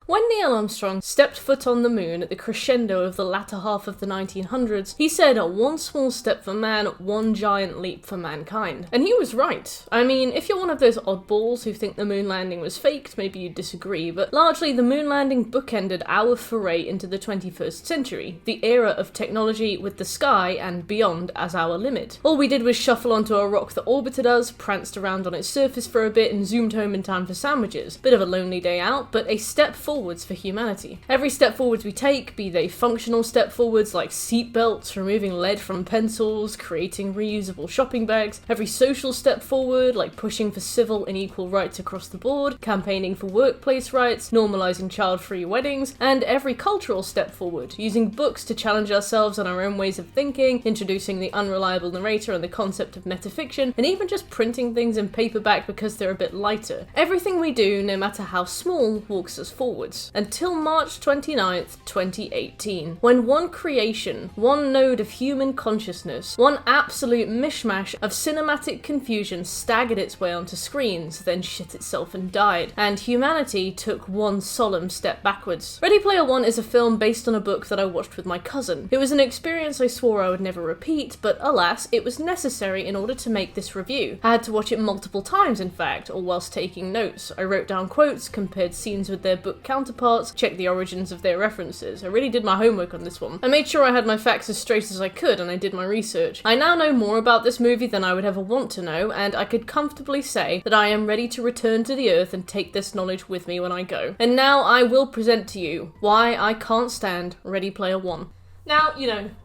When Neil Armstrong stepped foot on the moon at the crescendo of the latter half of the 1900s, he said, "One small step for man, one giant leap for mankind." And he was right. I mean, if you're one of those oddballs who think the moon landing was faked, maybe you'd disagree, but largely the moon landing bookended our foray into the 21st century, the era of technology with the sky and beyond as our limit. All we did was shuffle onto a rock that orbited us, pranced around on its surface for a bit, and zoomed home in time for sandwiches. Bit of a lonely day out, but a step forwards for humanity. Every step forwards we take, be they functional step forwards like seatbelts, removing lead from pencils, creating reusable shopping bags, every social step forward like pushing for civil and equal rights across the board, campaigning for workplace rights, normalising child-free weddings, and every cultural step forward, using books to challenge ourselves on our own ways of thinking, introducing the unreliable narrator and the concept of metafiction, and even just printing things in paperback because they're a bit lighter. Everything we do, no matter how small, walks us forwards. Until March 29th, 2018, when one creation, one node of human consciousness, one absolute mishmash of cinematic confusion staggered its way onto screens, then shit itself and died, and humanity took one solemn step backwards. Ready Player One is a film based on a book that I watched with my cousin. It was an experience I swore I would never repeat, but alas, it was necessary in order to make this review. I had to watch it multiple times, in fact, all whilst taking notes. I wrote down quotes, compared scenes with their book counterparts, checked the origins of their references. I really did my homework on this one. I made sure I had my facts as straight as I could, and I did my research. I now know more about this movie than I would ever want to know, and I could comfortably say that I am ready to return to the earth and take this knowledge with me when I go. And now I will present to you why I can't stand Ready Player One. Now,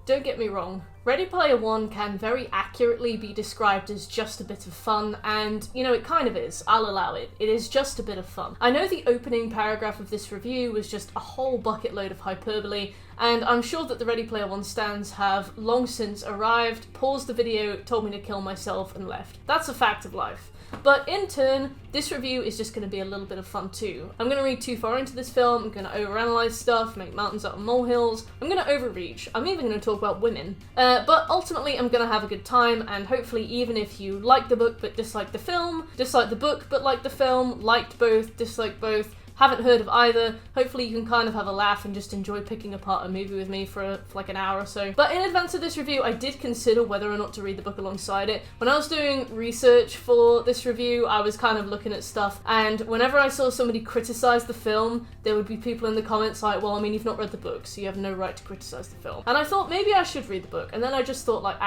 don't get me wrong. Ready Player One can very accurately be described as just a bit of fun, and, it kind of is. I'll allow it. It is just a bit of fun. I know the opening paragraph of this review was just a whole bucket load of hyperbole, and I'm sure that the Ready Player One stans have long since arrived, paused the video, told me to kill myself, and left. That's a fact of life. But in turn, this review is just going to be a little bit of fun too. I'm going to read too far into this film, I'm going to overanalyze stuff, make mountains out of molehills, I'm going to overreach, I'm even going to talk about women. But ultimately I'm going to have a good time, and hopefully even if you like the book but dislike the film, dislike the book but like the film, liked both, disliked both, haven't heard of either, hopefully you can kind of have a laugh and just enjoy picking apart a movie with me for like an hour or so. But in advance of this review, I did consider whether or not to read the book alongside it. When I was doing research for this review, I was kind of looking at stuff, and whenever I saw somebody criticize the film, there would be people in the comments like, well, I mean, you've not read the book, so you have no right to criticize the film. And I thought maybe I should read the book, and then I just thought like,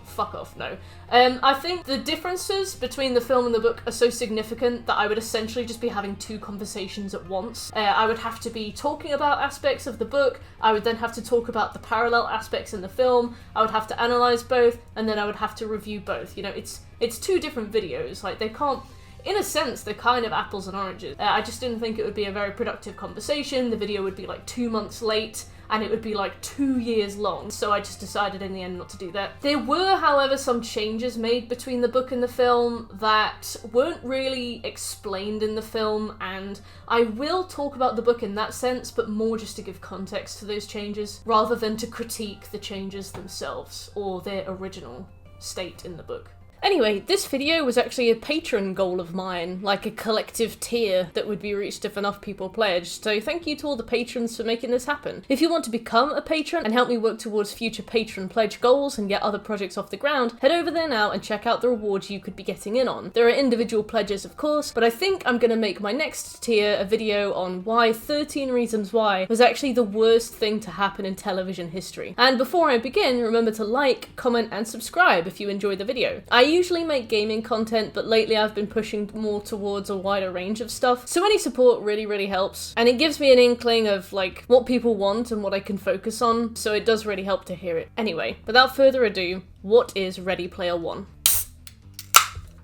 fuck off, no. I think the differences between the film and the book are so significant that I would essentially just be having two conversations at once. I would have to be talking about aspects of the book, I would then have to talk about the parallel aspects in the film, I would have to analyze both, and then I would have to review both. It's two different videos, like they can't, in a sense, they're kind of apples and oranges. I just didn't think it would be a very productive conversation. The video would be like 2 months late, and it would be like 2 years long, so I just decided in the end not to do that. There were, however, some changes made between the book and the film that weren't really explained in the film, and I will talk about the book in that sense, but more just to give context to those changes, rather than to critique the changes themselves, or their original state in the book. Anyway, this video was actually a Patreon goal of mine, like a collective tier that would be reached if enough people pledged, so thank you to all the patrons for making this happen. If you want to become a patron and help me work towards future patron pledge goals and get other projects off the ground, head over there now and check out the rewards you could be getting in on. There are individual pledges, of course, but I think I'm gonna make my next tier a video on why 13 Reasons Why was actually the worst thing to happen in television history. And before I begin, remember to like, comment, and subscribe if you enjoyed the video. I usually make gaming content, but lately I've been pushing more towards a wider range of stuff, so any support really helps, and it gives me an inkling of like what people want and what I can focus on, so it does really help to hear it. Anyway, without further ado, what is Ready Player One?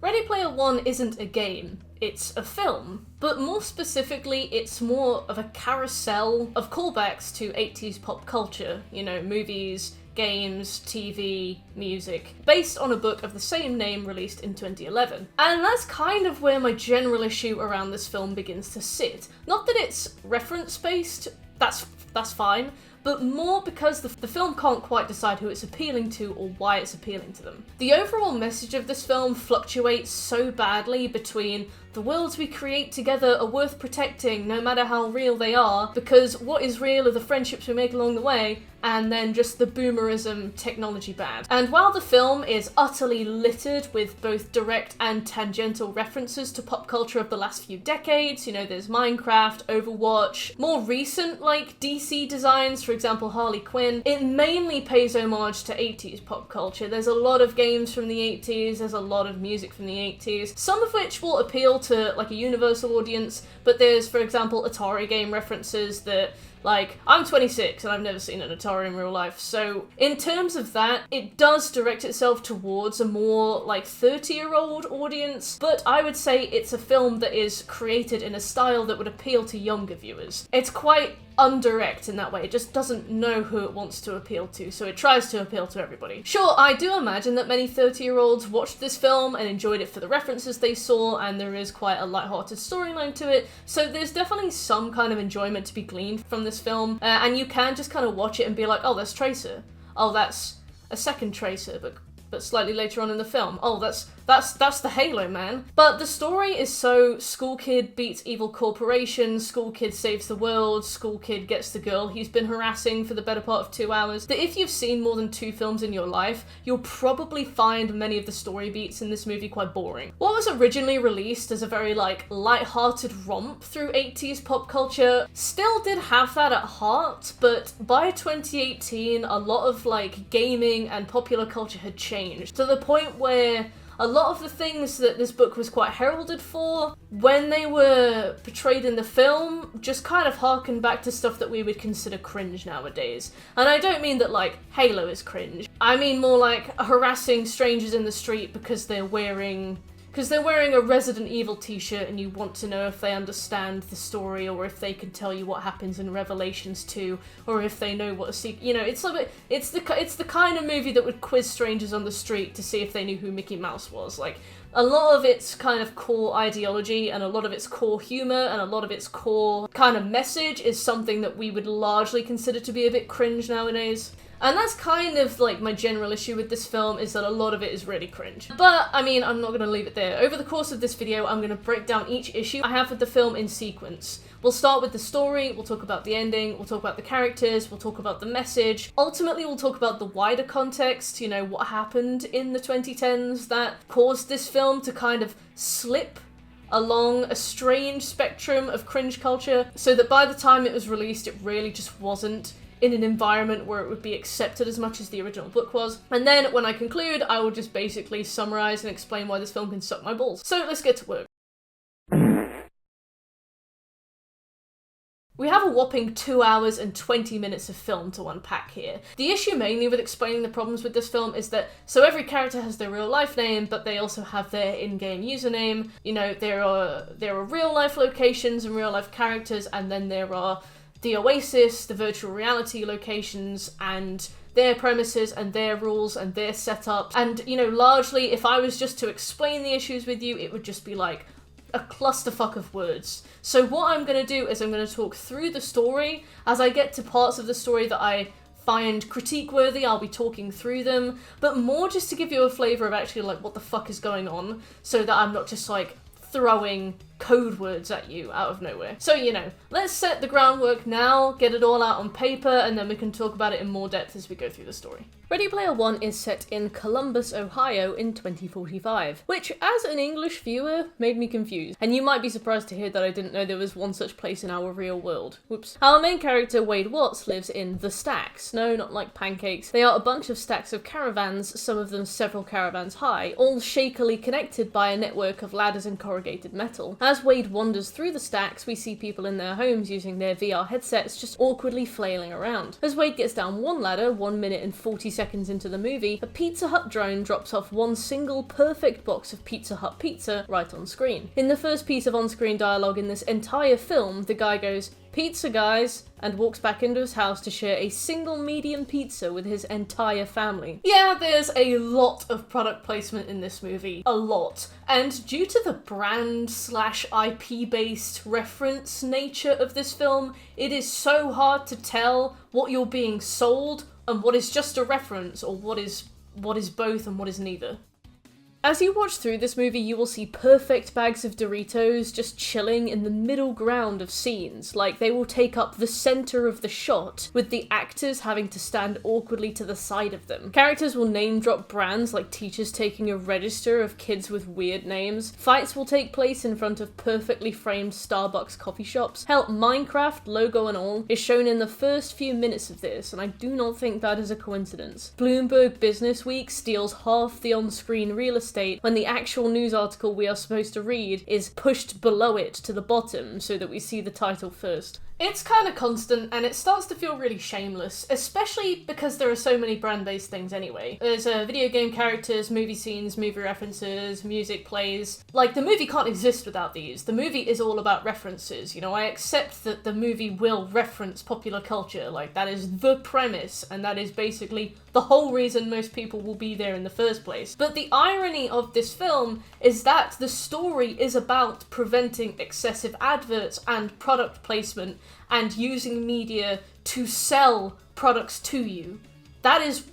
Ready Player One isn't a game, it's a film. But more specifically, it's more of a carousel of callbacks to 80s pop culture, movies, games, TV, music, based on a book of the same name released in 2011. And that's kind of where my general issue around this film begins to sit. Not that it's reference-based, that's fine, but more because the film can't quite decide who it's appealing to or why it's appealing to them. The overall message of this film fluctuates so badly between the worlds we create together are worth protecting no matter how real they are, because what is real are the friendships we make along the way, and then just the boomerism technology bad. And while the film is utterly littered with both direct and tangential references to pop culture of the last few decades, you know, there's Minecraft, Overwatch, more recent like DC designs, for example Harley Quinn, it mainly pays homage to 80s pop culture. There's a lot of games from the 80s, there's a lot of music from the 80s, some of which will appeal to like a universal audience, but there's, for example, Atari game references that, like, I'm 26 and I've never seen an Atari in real life, so in terms of that, it does direct itself towards a more, like, 30-year-old audience, but I would say it's a film that is created in a style that would appeal to younger viewers. It's quite undirect in that way, it just doesn't know who it wants to appeal to, so it tries to appeal to everybody. Sure, I do imagine that many 30-year-olds watched this film and enjoyed it for the references they saw, and there is quite a light-hearted storyline to it, so there's definitely some kind of enjoyment to be gleaned from this film, and you can just kind of watch it and be like, oh, that's Tracer. Oh, that's a second Tracer, but slightly later on in the film. Oh, that's the Halo man. But the story is so school kid beats evil corporation, school kid saves the world, school kid gets the girl he's been harassing for the better part of 2 hours, that if you've seen more than 2 films in your life, you'll probably find many of the story beats in this movie quite boring. What was originally released as a very like light-hearted romp through 80s pop culture still did have that at heart, but by 2018 a lot of like gaming and popular culture had changed to the point where a lot of the things that this book was quite heralded for, when they were portrayed in the film, just kind of harken back to stuff that we would consider cringe nowadays. And I don't mean that, like, Halo is cringe. I mean more like harassing strangers in the street because they're wearing a Resident Evil t-shirt and you want to know if they understand the story or if they can tell you what happens in Revelations 2 or if they know what a secret, you know, it's the kind of movie that would quiz strangers on the street to see if they knew who Mickey Mouse was. Like, a lot of its kind of core ideology and a lot of its core humor and a lot of its core kind of message is something that we would largely consider to be a bit cringe nowadays. And that's kind of like my general issue with this film, is that a lot of it is really cringe. But, I mean, I'm not going to leave it there. Over the course of this video, I'm going to break down each issue I have with the film in sequence. We'll start with the story, we'll talk about the ending, we'll talk about the characters, we'll talk about the message. Ultimately, we'll talk about the wider context, you know, what happened in the 2010s that caused this film to kind of slip along a strange spectrum of cringe culture, so that by the time it was released, it really just wasn't in an environment where it would be accepted as much as the original book was. And then, when I conclude, I will just basically summarize and explain why this film can suck my balls. So let's get to work. We have a whopping 2 hours and 20 minutes of film to unpack here. The issue mainly with explaining the problems with this film is that, so every character has their real life name, but they also have their in-game username. You know, there are real life locations and real life characters, and then there are the Oasis, the virtual reality locations, and their premises and their rules and their setup. And, you know, largely, if I was just to explain the issues with you, it would just be like a clusterfuck of words. So what I'm going to do is I'm going to talk through the story. As I get to parts of the story that I find critique-worthy, I'll be talking through them, but more just to give you a flavour of actually, like, what the fuck is going on, so that I'm not just, like, throwing code words at you out of nowhere. So, you know, let's set the groundwork now, get it all out on paper, and then we can talk about it in more depth as we go through the story. Ready Player One is set in Columbus, Ohio in 2045, which, as an English viewer, made me confused. And you might be surprised to hear that I didn't know there was one such place in our real world. Whoops. Our main character, Wade Watts, lives in the stacks. No, not like pancakes. They are a bunch of stacks of caravans, some of them several caravans high, all shakily connected by a network of ladders and corrugated metal. As Wade wanders through the stacks, we see people in their homes using their VR headsets just awkwardly flailing around. As Wade gets down one ladder, 1 minute and 40 seconds into the movie, a Pizza Hut drone drops off one single perfect box of Pizza Hut pizza right on screen. In the first piece of on-screen dialogue in this entire film, the guy goes, "Pizza, guys," and walks back into his house to share a single medium pizza with his entire family. Yeah, there's a lot of product placement in this movie. A lot. And due to the brand/IP-based reference nature of this film, it is so hard to tell what you're being sold and what is just a reference, or what is both and what is neither. As you watch through this movie, you will see perfect bags of Doritos just chilling in the middle ground of scenes, like they will take up the center of the shot, with the actors having to stand awkwardly to the side of them. Characters will name drop brands, like teachers taking a register of kids with weird names. Fights will take place in front of perfectly framed Starbucks coffee shops. Hell, Minecraft, logo and all, is shown in the first few minutes of this, and I do not think that is a coincidence. Bloomberg Business Week steals half the on-screen real estate when the actual news article we are supposed to read is pushed below it to the bottom so that we see the title first. It's kind of constant, and it starts to feel really shameless, especially because there are so many brand-based things anyway. There's video game characters, movie scenes, movie references, music plays. Like, the movie can't exist without these. The movie is all about references, you know? I accept that the movie will reference popular culture, like, that is the premise, and that is basically the whole reason most people will be there in the first place. But the irony of this film is that the story is about preventing excessive adverts and product placement and using media to sell products to you. That is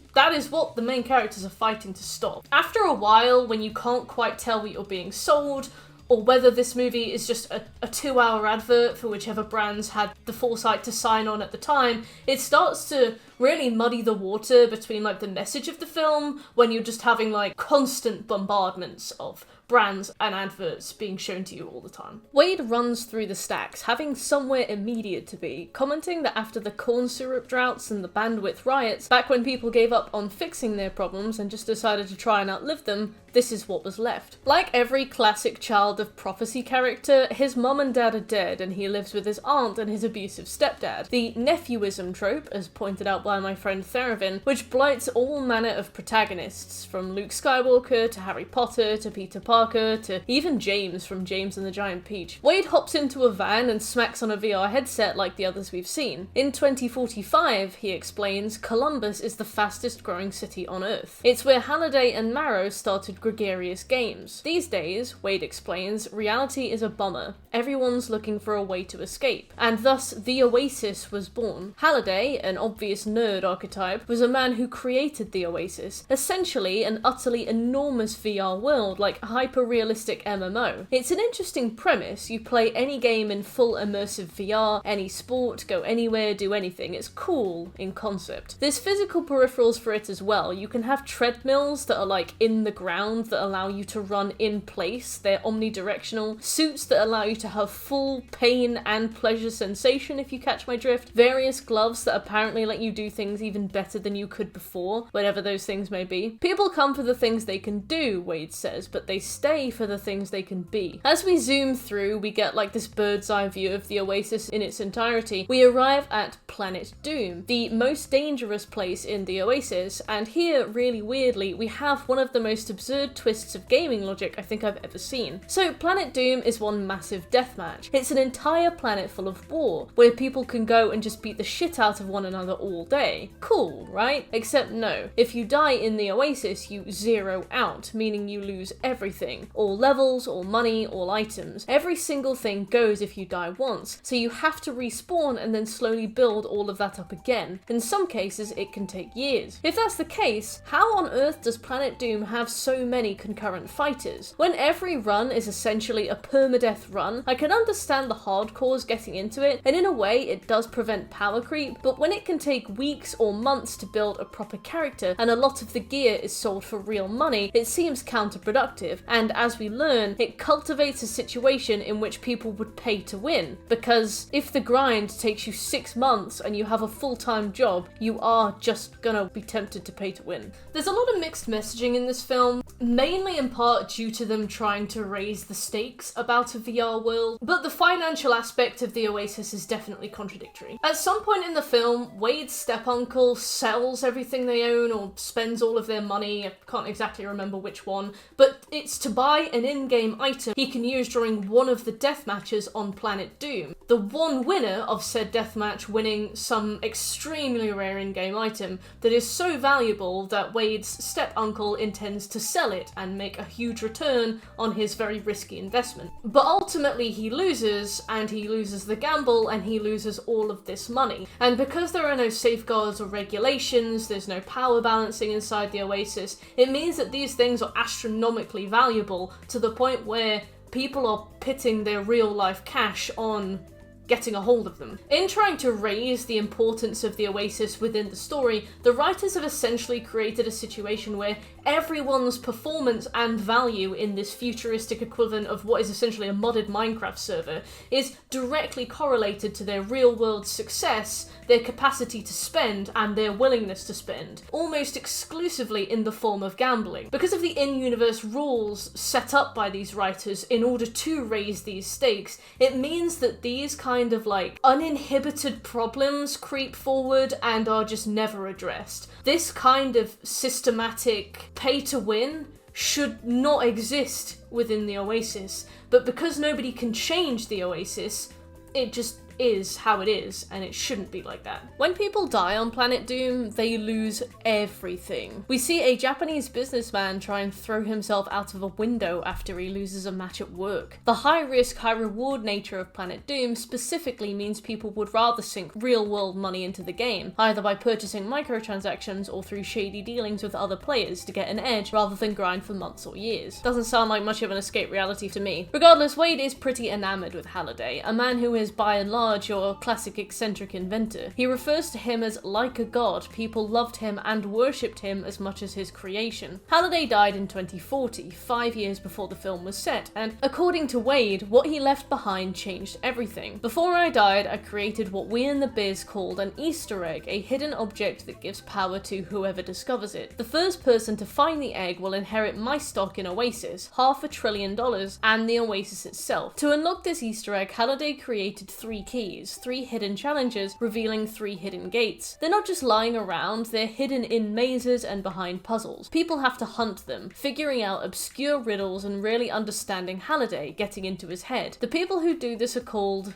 what the main characters are fighting to stop. After a while, when you can't quite tell what you're being sold, or whether this movie is just a 2-hour advert for whichever brands had the foresight to sign on at the time, it starts to really muddy the water between, like, the message of the film, when you're just having, like, constant bombardments of brands and adverts being shown to you all the time. Wade runs through the stacks, having somewhere immediate to be, commenting that after the corn syrup droughts and the bandwidth riots, back when people gave up on fixing their problems and just decided to try and outlive them, this is what was left. Like every classic child of prophecy character, his mum and dad are dead and he lives with his aunt and his abusive stepdad. The nephewism trope, as pointed out by my friend Theravin, which blights all manner of protagonists, from Luke Skywalker to Harry Potter to Peter Parker to even James from James and the Giant Peach. Wade hops into a van and smacks on a VR headset like the others we've seen. In 2045, he explains, Columbus is the fastest growing city on Earth. It's where Halliday and Marrow started gregarious games. These days, Wade explains, reality is a bummer. Everyone's looking for a way to escape. And thus, the Oasis was born. Halliday, an obvious nerd archetype, was a man who created the Oasis, essentially an utterly enormous VR world, like a hyper-realistic MMO. It's an interesting premise. You play any game in full immersive VR, any sport, go anywhere, do anything. It's cool in concept. There's physical peripherals for it as well. You can have treadmills that are like in the ground that allow you to run in place. They're omnidirectional. Suits that allow you to have full pain and pleasure sensation, if you catch my drift. Various gloves that apparently let you do things even better than you could before, whatever those things may be. People come for the things they can do, Wade says, but they stay for the things they can be. As we zoom through, we get like this bird's eye view of the Oasis in its entirety. We arrive at Planet Doom, the most dangerous place in the Oasis, and here, really weirdly, we have one of the most absurd twists of gaming logic I think I've ever seen. So Planet Doom is one massive deathmatch. It's an entire planet full of war, where people can go and just beat the shit out of one another all day. Cool, right? Except no. If you die in the Oasis, you zero out, meaning you lose everything. All levels, all money, all items. Every single thing goes if you die once, so you have to respawn and then slowly build all of that up again. In some cases, it can take years. If that's the case, how on earth does Planet Doom have so many concurrent fighters? When every run is essentially a permadeath run, I can understand the hardcores getting into it, and in a way it does prevent power creep, but when it can take weeks or months to build a proper character, and a lot of the gear is sold for real money, it seems counterproductive, and as we learn, it cultivates a situation in which people would pay to win, because if the grind takes you 6 months and you have a full-time job, you are just gonna be tempted to pay to win. There's a lot of mixed messaging in this film. mainly in part due to them trying to raise the stakes about a VR world, but the financial aspect of the Oasis is definitely contradictory. At some point in the film, Wade's step-uncle sells everything they own or spends all of their money, I can't exactly remember which one, but it's to buy an in-game item he can use during one of the death matches on Planet Doom. The one winner of said deathmatch winning some extremely rare in-game item that is so valuable that Wade's step-uncle intends to sell it and make a huge return on his very risky investment. But ultimately he loses, and he loses the gamble, and he loses all of this money. And because there are no safeguards or regulations, there's no power balancing inside the Oasis, it means that these things are astronomically valuable to the point where people are pitting their real life cash on getting a hold of them. In trying to raise the importance of the Oasis within the story, the writers have essentially created a situation where everyone's performance and value in this futuristic equivalent of what is essentially a modded Minecraft server is directly correlated to their real-world success, their capacity to spend, and their willingness to spend, almost exclusively in the form of gambling. Because of the in-universe rules set up by these writers in order to raise these stakes, it means that these kind of like uninhibited problems creep forward and are just never addressed. This kind of systematic pay to win should not exist within the Oasis, but because nobody can change the Oasis, it just is how it is, and it shouldn't be like that. When people die on Planet Doom, they lose everything. We see a Japanese businessman try and throw himself out of a window after he loses a match at work. The high-risk, high-reward nature of Planet Doom specifically means people would rather sink real-world money into the game, either by purchasing microtransactions or through shady dealings with other players to get an edge, rather than grind for months or years. Doesn't sound like much of an escape reality to me. Regardless, Wade is pretty enamored with Halliday, a man who is by and large your classic eccentric inventor. He refers to him as like a god. People loved him and worshipped him as much as his creation. Halliday died in 2040, 5 years before the film was set, and according to Wade, what he left behind changed everything. Before I died, I created what we in the biz called an Easter egg, a hidden object that gives power to whoever discovers it. The first person to find the egg will inherit my stock in Oasis, $500 billion, and the Oasis itself. To unlock this Easter egg, Halliday created 3 keys, 3 hidden challenges, revealing 3 hidden gates. They're not just lying around, they're hidden in mazes and behind puzzles. People have to hunt them, figuring out obscure riddles and really understanding Halliday, getting into his head. The people who do this are called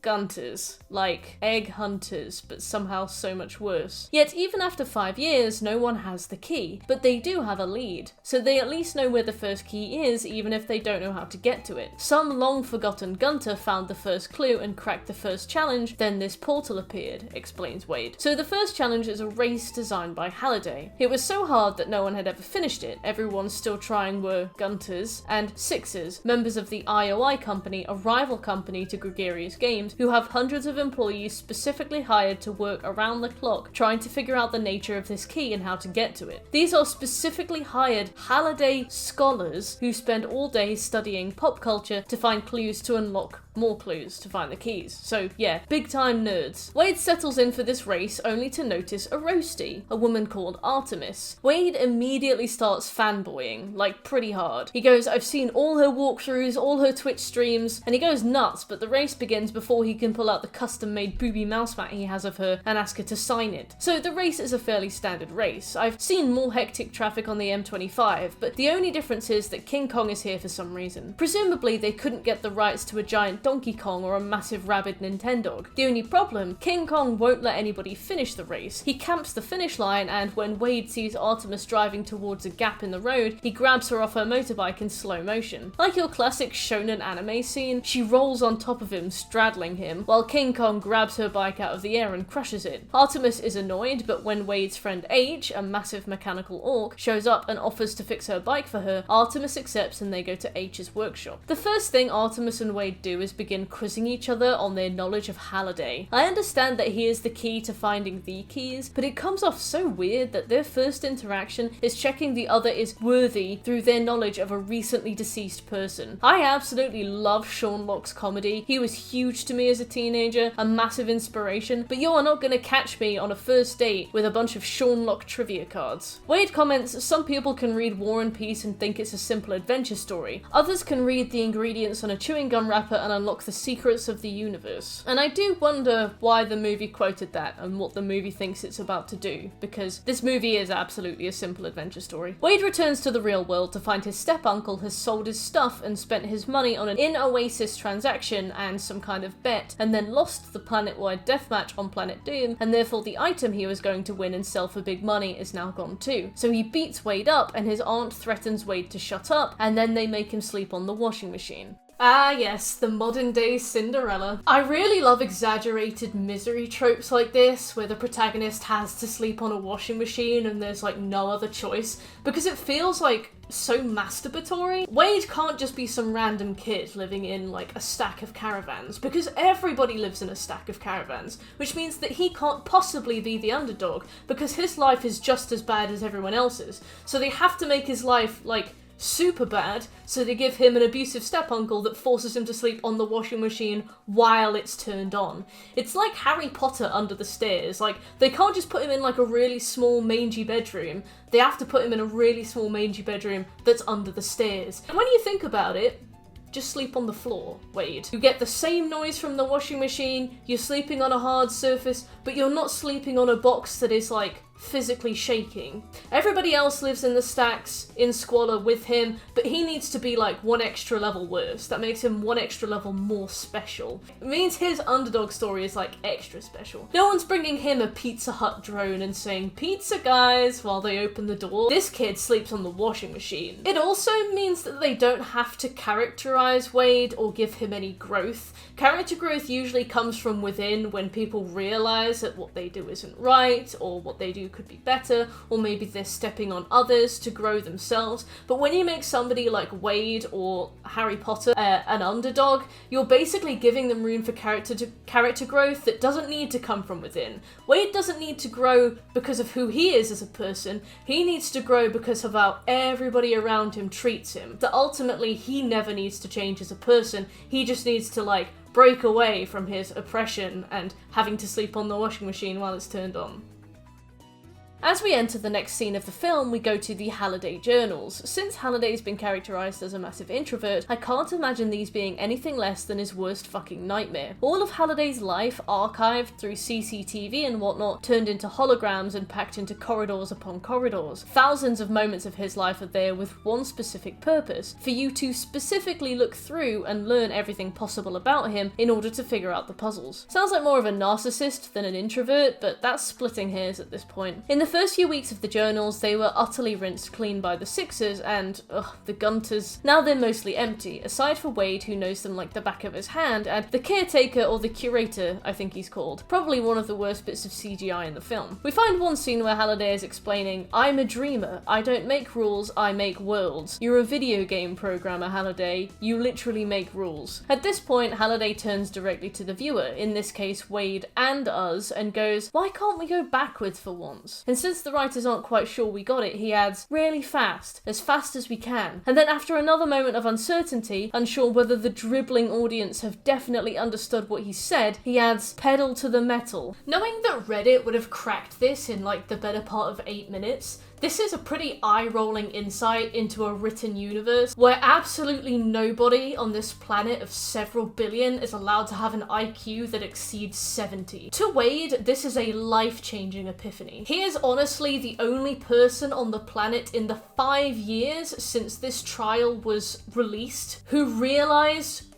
Gunters, like egg hunters, but somehow so much worse. Yet even after 5 years, no one has the key, but they do have a lead, so they at least know where the first key is, even if they don't know how to get to it. Some long-forgotten Gunter found the first clue and cracked the first challenge, then this portal appeared, explains Wade. So the first challenge is a race designed by Halliday. It was so hard that no one had ever finished it. Everyone still trying were Gunters and Sixers, members of the IOI company, a rival company to Gregarious Games, who have hundreds of employees specifically hired to work around the clock trying to figure out the nature of this key and how to get to it. These are specifically hired Halliday scholars who spend all day studying pop culture to find clues to unlock more clues to find the keys. So yeah, big time nerds. Wade settles in for this race only to notice a roastie, a woman called Artemis. Wade immediately starts fanboying, like pretty hard. He goes, I've seen all her walkthroughs, all her Twitch streams, and he goes nuts, but the race begins before he can pull out the custom-made booby mouse mat he has of her and ask her to sign it. So the race is a fairly standard race. I've seen more hectic traffic on the M25, but the only difference is that King Kong is here for some reason. Presumably they couldn't get the rights to a giant Donkey Kong or a massive rabid Nintendog. The only problem, King Kong won't let anybody finish the race. He camps the finish line, and when Wade sees Artemis driving towards a gap in the road, he grabs her off her motorbike in slow motion. Like your classic shonen anime scene, she rolls on top of him, straddling him, while King Kong grabs her bike out of the air and crushes it. Artemis is annoyed, but when Wade's friend H, a massive mechanical orc, shows up and offers to fix her bike for her, Artemis accepts and they go to H's workshop. The first thing Artemis and Wade do is both begin quizzing each other on their knowledge of Halliday. I understand that he is the key to finding the keys, but it comes off so weird that their first interaction is checking the other is worthy through their knowledge of a recently deceased person. I absolutely love Sean Locke's comedy. He was huge to me as a teenager, a massive inspiration, but you are not going to catch me on a first date with a bunch of Sean Locke trivia cards. Wade comments, some people can read War and Peace and think it's a simple adventure story. Others can read the ingredients on a chewing gum wrapper and unlock the secrets of the universe. And I do wonder why the movie quoted that and what the movie thinks it's about to do, because this movie is absolutely a simple adventure story. Wade returns to the real world to find his step-uncle has sold his stuff and spent his money on an in-Oasis transaction and some kind of bet, and then lost the planet-wide deathmatch on Planet Doom, and therefore the item he was going to win and sell for big money is now gone too. So he beats Wade up, and his aunt threatens Wade to shut up, and then they make him sleep on the washing machine. Ah yes, the modern day Cinderella. I really love exaggerated misery tropes like this, where the protagonist has to sleep on a washing machine and there's like no other choice, because it feels like so masturbatory. Wade can't just be some random kid living in like a stack of caravans, because everybody lives in a stack of caravans, which means that he can't possibly be the underdog, because his life is just as bad as everyone else's. So they have to make his life like super bad, so they give him an abusive step-uncle that forces him to sleep on the washing machine while it's turned on. It's like Harry Potter under the stairs. Like, they can't just put him in like a really small mangy bedroom, they have to put him in a really small mangy bedroom that's under the stairs. And when you think about it, just sleep on the floor, Wade. You get the same noise from the washing machine, you're sleeping on a hard surface, but you're not sleeping on a box that is like physically shaking. Everybody else lives in the stacks in squalor with him, but he needs to be like one extra level worse. That makes him one extra level more special. It means his underdog story is like extra special. No one's bringing him a Pizza Hut drone and saying, "Pizza guys," while they open the door. This kid sleeps on the washing machine. It also means that they don't have to characterize Wade or give him any growth. Character growth usually comes from within, when people realize that what they do isn't right, or what they do could be better, or maybe they're stepping on others to grow themselves. But when you make somebody like Wade or Harry Potter an underdog, you're basically giving them room for character growth that doesn't need to come from within. Wade doesn't need to grow because of who he is as a person, he needs to grow because of how everybody around him treats him. That ultimately he never needs to change as a person, he just needs to like break away from his oppression and having to sleep on the washing machine while it's turned on. As we enter the next scene of the film, we go to the Halliday journals. Since Halliday's been characterised as a massive introvert, I can't imagine these being anything less than his worst fucking nightmare. All of Halliday's life, archived through CCTV and whatnot, turned into holograms and packed into corridors upon corridors. Thousands of moments of his life are there with one specific purpose: for you to specifically look through and learn everything possible about him in order to figure out the puzzles. Sounds like more of a narcissist than an introvert, but that's splitting hairs at this point. In the first few weeks of the journals, they were utterly rinsed clean by the Sixers and, the Gunters. Now they're mostly empty, aside for Wade, who knows them like the back of his hand, and the caretaker, or the curator, I think he's called. Probably one of the worst bits of CGI in the film. We find one scene where Halliday is explaining, "I'm a dreamer. I don't make rules, I make worlds. You're a video game programmer, Halliday. You literally make rules." At this point, Halliday turns directly to the viewer, in this case Wade and us, and goes, "Why can't we go backwards for once?" And since the writers aren't quite sure we got it, he adds, "Really fast as we can." And then after another moment of uncertainty, unsure whether the dribbling audience have definitely understood what he said, he adds, "Pedal to the metal." Knowing that Reddit would have cracked this in like the better part of 8 minutes, this is a pretty eye-rolling insight into a written universe where absolutely nobody on this planet of several billion is allowed to have an IQ that exceeds 70. To Wade, this is a life-changing epiphany. He is honestly the only person on the planet in the 5 years since this trial was released who realized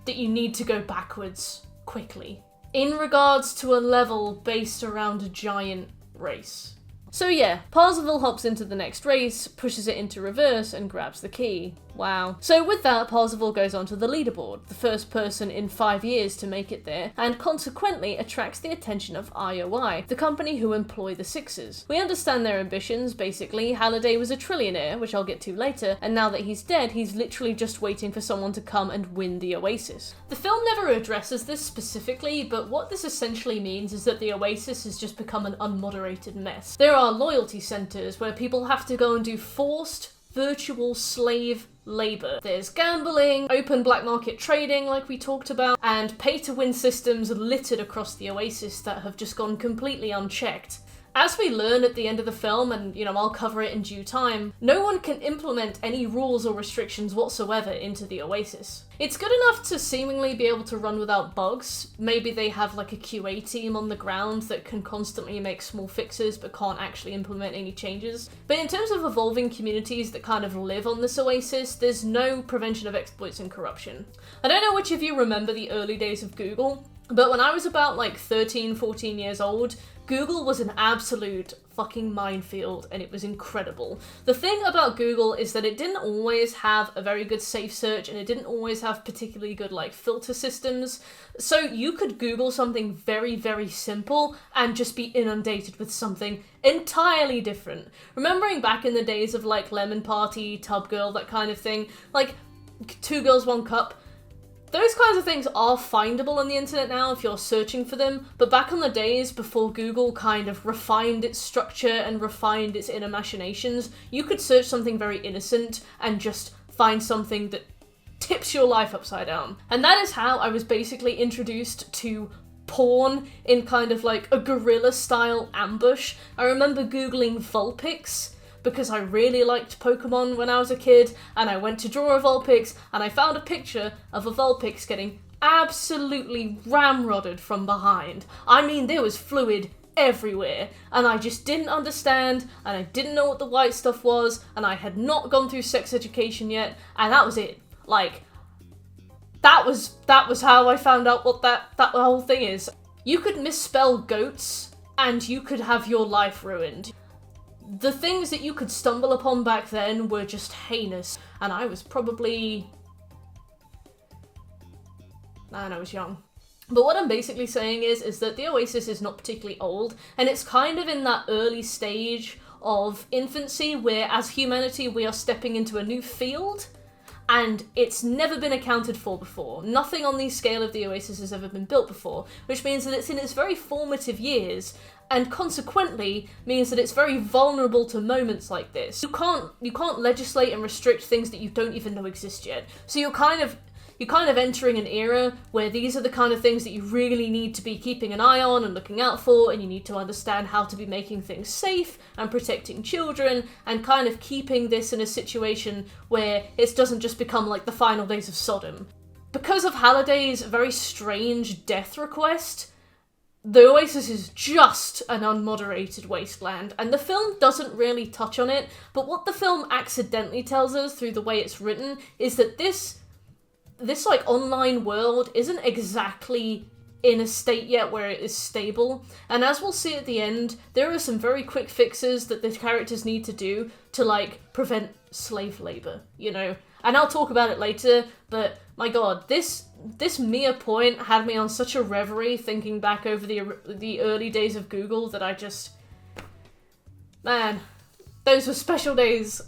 that you need to go backwards quickly in regards to a level based around a giant race. So yeah, Parzival hops into the next race, pushes it into reverse, and grabs the key. Wow. So with that, Parzival goes onto the leaderboard, the first person in 5 years to make it there, and consequently attracts the attention of IOI, the company who employ the Sixers. We understand their ambitions. Basically, Halliday was a trillionaire, which I'll get to later, and now that he's dead, he's literally just waiting for someone to come and win the Oasis. The film never addresses this specifically, but what this essentially means is that the Oasis has just become an unmoderated mess. There are loyalty centres where people have to go and do forced virtual slave labour. There's gambling, open black market trading like we talked about, and pay-to-win systems littered across the Oasis that have just gone completely unchecked. As we learn at the end of the film, and I'll cover it in due time, no one can implement any rules or restrictions whatsoever into the Oasis. It's good enough to seemingly be able to run without bugs. Maybe they have like a QA team on the ground that can constantly make small fixes but can't actually implement any changes. But in terms of evolving communities that kind of live on this Oasis, there's no prevention of exploits and corruption. I don't know which of you remember the early days of Google, but when I was about like 13, 14 years old, Google was an absolute fucking minefield, and it was incredible. The thing about Google is that it didn't always have a very good safe search, and it didn't always have particularly good like filter systems. So you could Google something very, very simple and just be inundated with something entirely different. Remembering back in the days of like Lemon Party, Tub Girl, that kind of thing, like 2 Girls, 1 Cup, those kinds of things are findable on the internet now if you're searching for them, but back on the days before Google kind of refined its structure and refined its inner machinations, you could search something very innocent and just find something that tips your life upside down. And that is how I was basically introduced to porn in kind of like a guerrilla style ambush. I remember Googling Vulpix, because I really liked Pokemon when I was a kid, and I went to draw a Vulpix, and I found a picture of a Vulpix getting absolutely ramrodded from behind. I mean, there was fluid everywhere, and I just didn't understand, and I didn't know what the white stuff was, and I had not gone through sex education yet, and that was it. Like, that was how I found out what that whole thing is. You could misspell goats, and you could have your life ruined. The things that you could stumble upon back then were just heinous, and I was probably... I was young. But what I'm basically saying is that the Oasis is not particularly old, and it's kind of in that early stage of infancy where, as humanity, we are stepping into a new field, and it's never been accounted for before. Nothing on the scale of the Oasis has ever been built before, which means that it's in its very formative years, and consequently means that it's very vulnerable to moments like this. You can't legislate and restrict things that you don't even know exist yet. So you're kind of entering an era where these are the kind of things that you really need to be keeping an eye on and looking out for, and you need to understand how to be making things safe and protecting children and kind of keeping this in a situation where it doesn't just become like the final days of Sodom. Because of Halliday's very strange death request, the Oasis is just an unmoderated wasteland, and the film doesn't really touch on it, but what the film accidentally tells us through the way it's written is that this like online world isn't exactly in a state yet where it is stable, and as we'll see at the end, there are some very quick fixes that the characters need to do to like prevent slave labor, and I'll talk about it later, but my god, this mere point had me on such a reverie thinking back over the early days of Google that I just... Man, those were special days,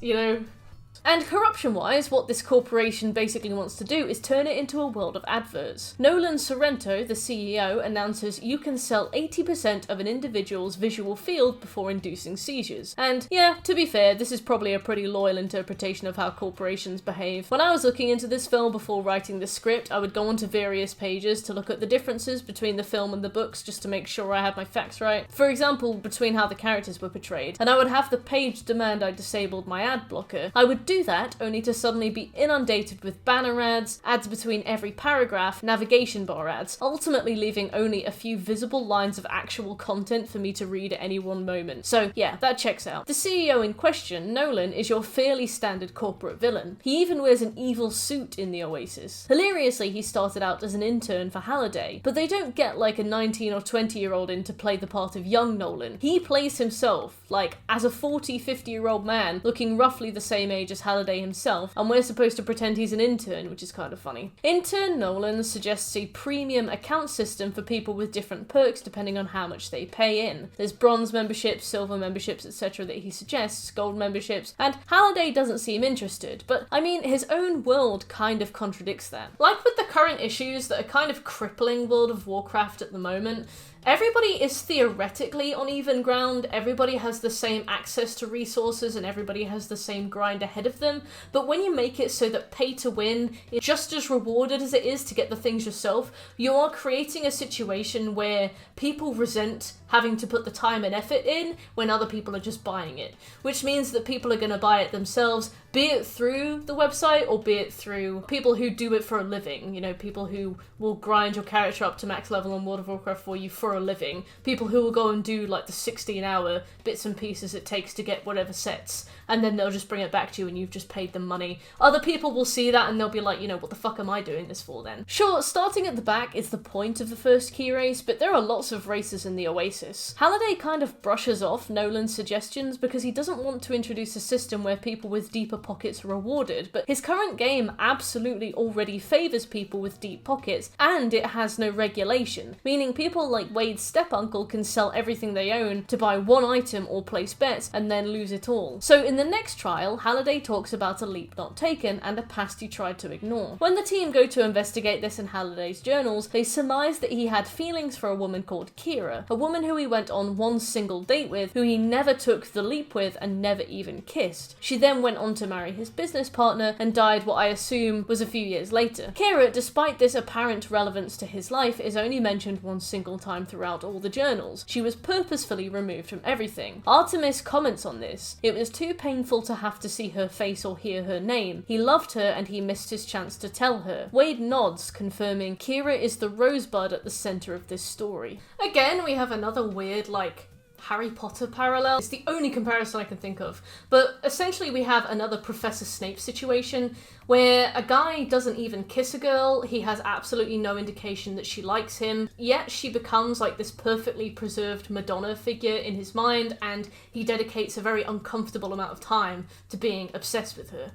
And corruption-wise, what this corporation basically wants to do is turn it into a world of adverts. Nolan Sorrento, the CEO, announces you can sell 80% of an individual's visual field before inducing seizures. And yeah, to be fair, this is probably a pretty loyal interpretation of how corporations behave. When I was looking into this film before writing the script, I would go onto various pages to look at the differences between the film and the books just to make sure I had my facts right. For example, between how the characters were portrayed. And I would have the page demand I disabled my ad blocker. I would do that only to suddenly be inundated with banner ads between every paragraph, navigation bar ads, ultimately leaving only a few visible lines of actual content for me to read at any one moment. So yeah, that checks out. The CEO in question, Nolan, is your fairly standard corporate villain. He even wears an evil suit in the Oasis. Hilariously, he started out as an intern for Halliday, but they don't get like a 19 or 20-year-old in to play the part of young Nolan. He plays himself, like as a 40, 50-year-old man looking roughly the same age just Halliday himself, and we're supposed to pretend he's an intern, which is kind of funny. Intern Nolan suggests a premium account system for people with different perks depending on how much they pay in. There's bronze memberships, silver memberships, etc. that he suggests, gold memberships, and Halliday doesn't seem interested, but I mean, his own world kind of contradicts that. Like with the current issues that are kind of crippling World of Warcraft at the moment, everybody is theoretically on even ground, everybody has the same access to resources, and everybody has the same grind ahead of them, but when you make it so that pay to win is just as rewarded as it is to get the things yourself, you are creating a situation where people resent having to put the time and effort in when other people are just buying it, which means that people are going to buy it themselves, be it through the website or be it through people who do it for a living, you know, people who will grind your character up to max level in World of Warcraft for you for a living, people who will go and do like the 16-hour bits and pieces it takes to get whatever sets, and then they'll just bring it back to you and you've just paid them money. Other people will see that and they'll be like, you know, what the fuck am I doing this for then? Sure, starting at the back is the point of the first key race, but there are lots of races in the Oasis. Halliday kind of brushes off Nolan's suggestions because he doesn't want to introduce a system where people with deeper pockets are rewarded, but his current game absolutely already favours people with deep pockets, and it has no regulation, meaning people like Wade's step-uncle can sell everything they own to buy one item or place bets and then lose it all. So in the next trial, Halliday talks about a leap not taken and a past he tried to ignore. When the team go to investigate this in Halliday's journals, they surmise that he had feelings for a woman called Kira, a woman who he went on one single date with, who he never took the leap with and never even kissed. She then went on to marry his business partner and died what I assume was a few years later. Kira, despite this apparent relevance to his life, is only mentioned one single time throughout all the journals. She was purposefully removed from everything. Artemis comments on this. It was too painful to have to see her face or hear her name. He loved her and he missed his chance to tell her. Wade nods, confirming Kira is the rosebud at the center of this story. Again, we have another weird, like, Harry Potter parallel. It's the only comparison I can think of. But essentially we have another Professor Snape situation where a guy doesn't even kiss a girl, he has absolutely no indication that she likes him, yet she becomes like this perfectly preserved Madonna figure in his mind, and he dedicates a very uncomfortable amount of time to being obsessed with her.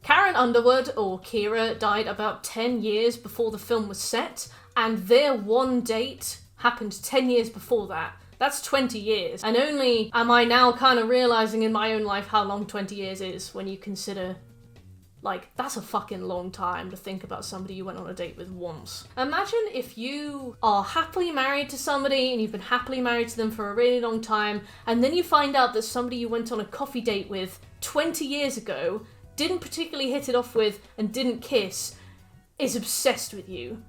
Karen Underwood, or Kira, died about 10 years before the film was set, and their one date happened 10 years before that. That's 20 years. And only am I now kind of realizing in my own life how long 20 years is when you consider, like, that's a fucking long time to think about somebody you went on a date with once. Imagine if you are happily married to somebody and you've been happily married to them for a really long time, and then you find out that somebody you went on a coffee date with 20 years ago, didn't particularly hit it off with, and didn't kiss, is obsessed with you.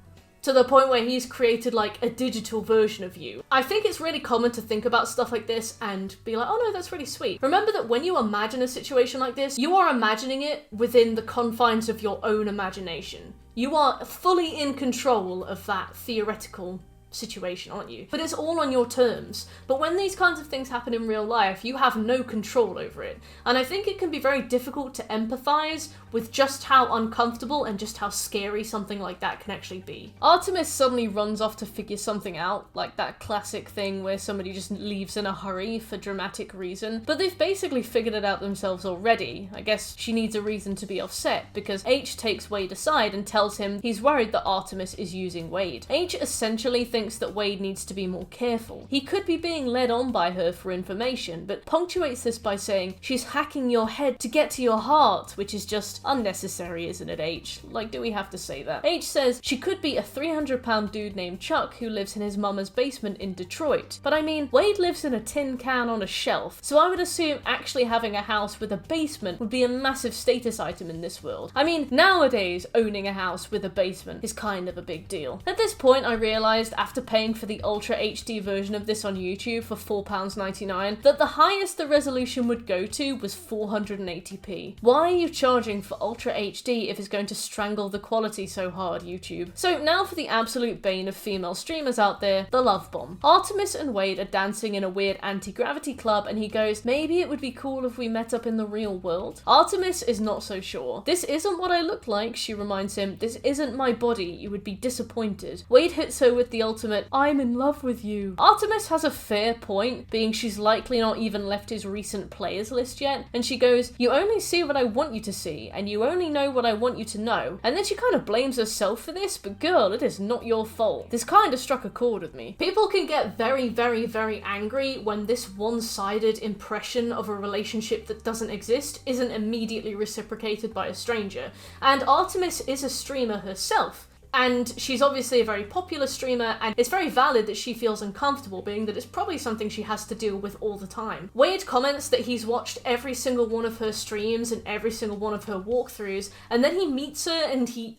To the point where he's created like a digital version of you. I think it's really common to think about stuff like this and be like, oh no, that's really sweet. Remember that when you imagine a situation like this, you are imagining it within the confines of your own imagination. You are fully in control of that theoretical situation, aren't you? But it's all on your terms. But when these kinds of things happen in real life, you have no control over it. And I think it can be very difficult to empathize with just how uncomfortable and just how scary something like that can actually be. Artemis suddenly runs off to figure something out, like that classic thing where somebody just leaves in a hurry for dramatic reason, but they've basically figured it out themselves already. I guess she needs a reason to be offset, because H takes Wade aside and tells him he's worried that Artemis is using Wade. H essentially thinks that Wade needs to be more careful. He could be being led on by her for information, but punctuates this by saying, she's hacking your head to get to your heart, which is just unnecessary, isn't it, H? Like, do we have to say that? H says she could be a 300-pound dude named Chuck who lives in his mama's basement in Detroit. But I mean, Wade lives in a tin can on a shelf, so I would assume actually having a house with a basement would be a massive status item in this world. I mean, nowadays, owning a house with a basement is kind of a big deal. At this point, I realised after paying for the Ultra HD version of this on YouTube for £4.99 that the highest the resolution would go to was 480p. Why are you charging for Ultra HD if it's going to strangle the quality so hard, YouTube? So now for the absolute bane of female streamers out there, the love bomb. Artemis and Wade are dancing in a weird anti-gravity club and he goes, maybe it would be cool if we met up in the real world? Artemis is not so sure. This isn't what I look like, she reminds him. This isn't my body. You would be disappointed. Wade hits her with the ultimate ultimate "I'm in love with you." Artemis has a fair point, being she's likely not even left his recent players list yet, and she goes, "You only see what I want you to see, and you only know what I want you to know." And then she kind of blames herself for this, but girl, it is not your fault. This kind of struck a chord with me. People can get very, very, very angry when this one-sided impression of a relationship that doesn't exist isn't immediately reciprocated by a stranger. And Artemis is a streamer herself. And she's obviously a very popular streamer, and it's very valid that she feels uncomfortable, being that it's probably something she has to deal with all the time. Wade comments that he's watched every single one of her streams and every single one of her walkthroughs, and then he meets her and he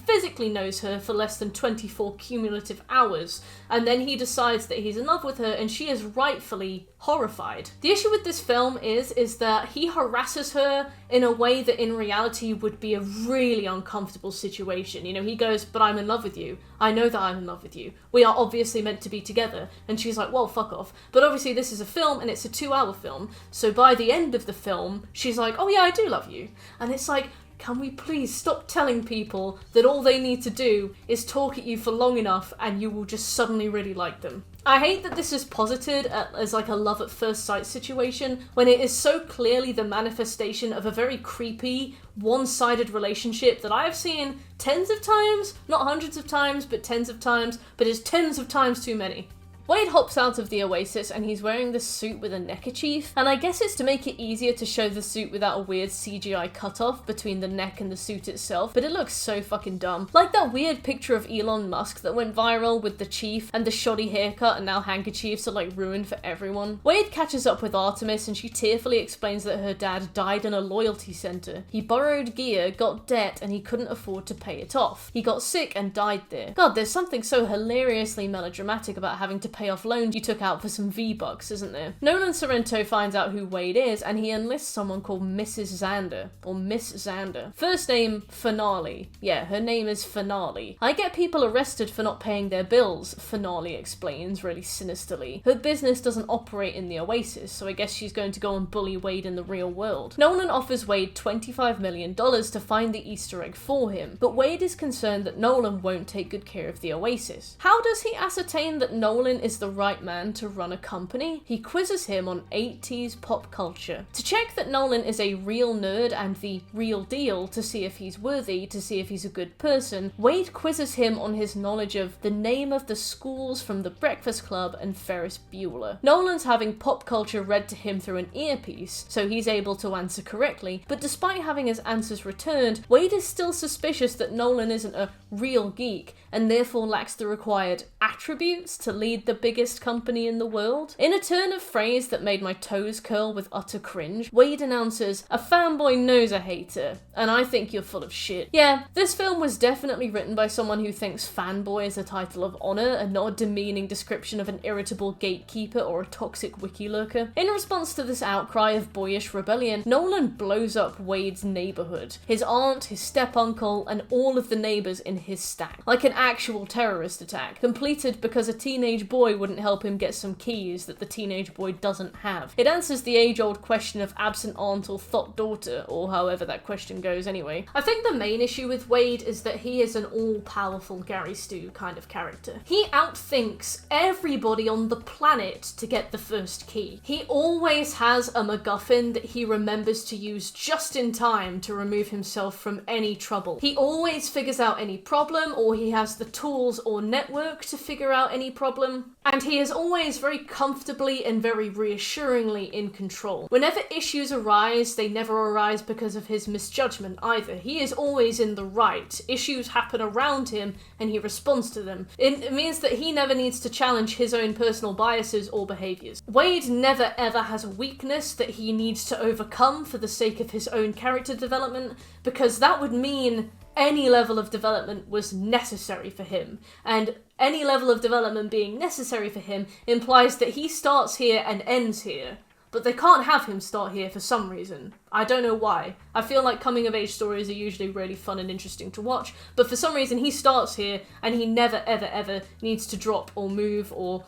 physically knows her for less than 24 cumulative hours, and then he decides that he's in love with her, and she is rightfully horrified. The issue with this film is that he harasses her in a way that in reality would be a really uncomfortable situation. You know, he goes, "But I'm in love with you. I know that I'm in love with you. We are obviously meant to be together." And she's like, "Well, fuck off." But obviously this is a film, and it's a 2-hour film, so by the end of the film, she's like, "Oh yeah, I do love you." And it's like, can we please stop telling people that all they need to do is talk at you for long enough and you will just suddenly really like them? I hate that this is posited as like a love at first sight situation when it is so clearly the manifestation of a very creepy, one-sided relationship that I have seen tens of times, not hundreds of times, but tens of times, but it's tens of times too many. Wade hops out of the Oasis and he's wearing this suit with a neckerchief, and I guess it's to make it easier to show the suit without a weird CGI cutoff between the neck and the suit itself, but it looks so fucking dumb. Like that weird picture of Elon Musk that went viral with the chief and the shoddy haircut, and now handkerchiefs are like ruined for everyone. Wade catches up with Artemis and she tearfully explains that her dad died in a loyalty center. He borrowed gear, got debt, and he couldn't afford to pay it off. He got sick and died there. God, there's something so hilariously melodramatic about having to pay off loans you took out for some V-Bucks, isn't there? Nolan Sorrento finds out who Wade is, and he enlists someone called Mrs. Xander, or Miss Xander. First name, Finale. Yeah, her name is Finale. I get people arrested for not paying their bills, Finale explains really sinisterly. Her business doesn't operate in the Oasis, so I guess she's going to go and bully Wade in the real world. Nolan offers Wade $25 million to find the Easter egg for him, but Wade is concerned that Nolan won't take good care of the Oasis. How does he ascertain that Nolan is the right man to run a company? He quizzes him on 80s pop culture. To check that Nolan is a real nerd and the real deal, to see if he's worthy, to see if he's a good person, Wade quizzes him on his knowledge of the name of the schools from The Breakfast Club and Ferris Bueller. Nolan's having pop culture read to him through an earpiece, so he's able to answer correctly, but despite having his answers returned, Wade is still suspicious that Nolan isn't a real geek, and therefore lacks the required attributes to lead the biggest company in the world. In a turn of phrase that made my toes curl with utter cringe, Wade announces, "A fanboy knows a hater, and I think you're full of shit." Yeah, this film was definitely written by someone who thinks fanboy is a title of honor and not a demeaning description of an irritable gatekeeper or a toxic wiki lurker. In response to this outcry of boyish rebellion, Nolan blows up Wade's neighborhood, his aunt, his step-uncle, and all of the neighbors in his stack, like an actual terrorist attack, completed because a teenage boy wouldn't help him get some keys that the teenage boy doesn't have. It answers the age-old question of absent aunt or thought daughter, or however that question goes anyway. I think the main issue with Wade is that he is an all-powerful Gary Stu kind of character. He outthinks everybody on the planet to get the first key. He always has a MacGuffin that he remembers to use just in time to remove himself from any trouble. He always figures out any problem, or he has the tools or network to figure out any problem, and he is always very comfortably and very reassuringly in control. Whenever issues arise, they never arise because of his misjudgment either. He is always in the right. Issues happen around him and he responds to them. It means that he never needs to challenge his own personal biases or behaviors. Wade never ever has a weakness that he needs to overcome for the sake of his own character development, because that would mean any level of development was necessary for him, and any level of development being necessary for him implies that he starts here and ends here. But they can't have him start here for some reason. I don't know why. I feel like coming-of-age stories are usually really fun and interesting to watch, but for some reason he starts here and he never ever ever needs to drop or move or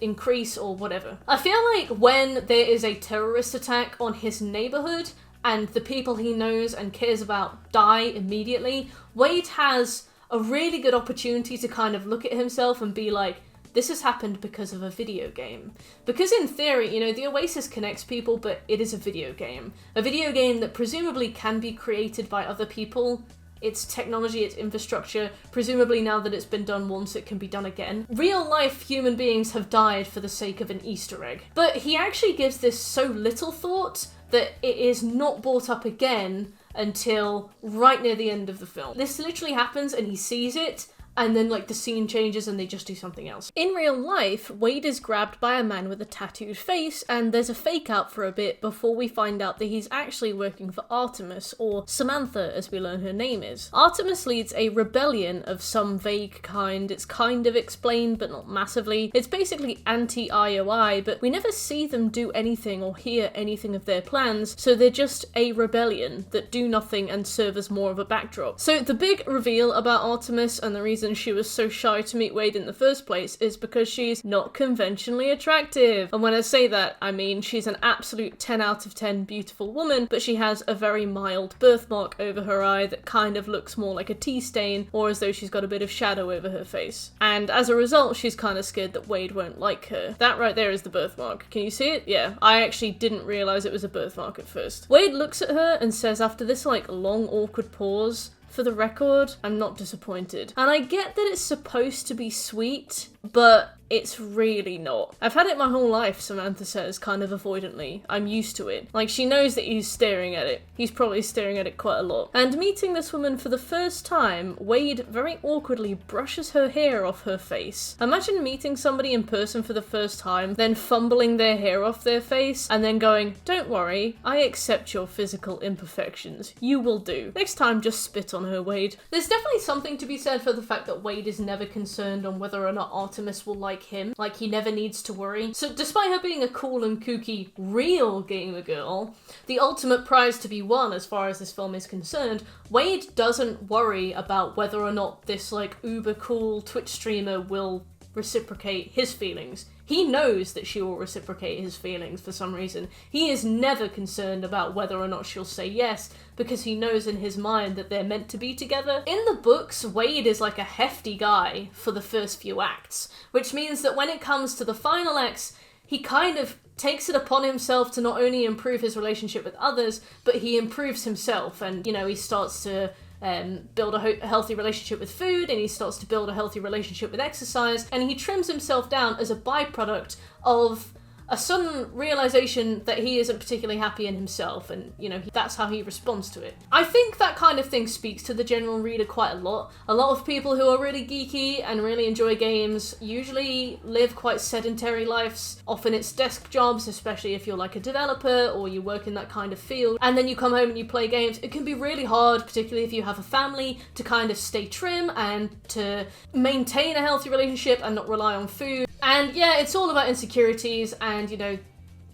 increase or whatever. I feel like when there is a terrorist attack on his neighborhood and the people he knows and cares about die immediately, Wade has a really good opportunity to kind of look at himself and be like, this has happened because of a video game. Because in theory, you know, the Oasis connects people, but it is a video game. A video game that presumably can be created by other people. It's technology, it's infrastructure. Presumably now that it's been done once, it can be done again. Real life human beings have died for the sake of an Easter egg. But he actually gives this so little thought that it is not brought up again until right near the end of the film. This literally happens and he sees it, and then like the scene changes and they just do something else. In real life, Wade is grabbed by a man with a tattooed face, and there's a fake out for a bit before we find out that he's actually working for Artemis, or Samantha as we learn her name is. Artemis leads a rebellion of some vague kind. It's kind of explained but not massively. It's basically anti-IOI, but we never see them do anything or hear anything of their plans, so they're just a rebellion that do nothing and serve as more of a backdrop. So the big reveal about Artemis, and the reason she was so shy to meet Wade in the first place, is because she's not conventionally attractive. And when I say that, I mean she's an absolute 10 out of 10 beautiful woman, but she has a very mild birthmark over her eye that kind of looks more like a tea stain, or as though she's got a bit of shadow over her face. And as a result, she's kind of scared that Wade won't like her. That right there is the birthmark. Can you see it? Yeah, I actually didn't realise it was a birthmark at first. Wade looks at her and says, after this like long awkward pause, "For the record, I'm not disappointed." And I get that it's supposed to be sweet, but it's really not. I've had it my whole life, Samantha says, kind of avoidantly. I'm used to it. Like, she knows that he's staring at it. He's probably staring at it quite a lot. And meeting this woman for the first time, Wade very awkwardly brushes her hair off her face. Imagine meeting somebody in person for the first time, then fumbling their hair off their face, and then going, "Don't worry, I accept your physical imperfections. You will do. Next time, just spit on her, Wade." There's definitely something to be said for the fact that Wade is never concerned on whether or not Artemis will like him. Like, he never needs to worry. So despite her being a cool and kooky real gamer girl, the ultimate prize to be won as far as this film is concerned, Wade doesn't worry about whether or not this like uber cool Twitch streamer will reciprocate his feelings. He knows that she will reciprocate his feelings for some reason. He is never concerned about whether or not she'll say yes, because he knows in his mind that they're meant to be together. In the books, Wade is like a hefty guy for the first few acts, which means that when it comes to the final acts, he kind of takes it upon himself to not only improve his relationship with others, but he improves himself, and, you know, he starts to build a healthy relationship with food, and he starts to build a healthy relationship with exercise, and he trims himself down as a byproduct of a sudden realization that he isn't particularly happy in himself, and, you know, that's how he responds to it. I think that kind of thing speaks to the general reader quite a lot. A lot of people who are really geeky and really enjoy games usually live quite sedentary lives. Often it's desk jobs, especially if you're like a developer or you work in that kind of field, and then you come home and you play games. It can be really hard, particularly if you have a family, to kind of stay trim and to maintain a healthy relationship and not rely on food. And yeah, it's all about insecurities, and, you know,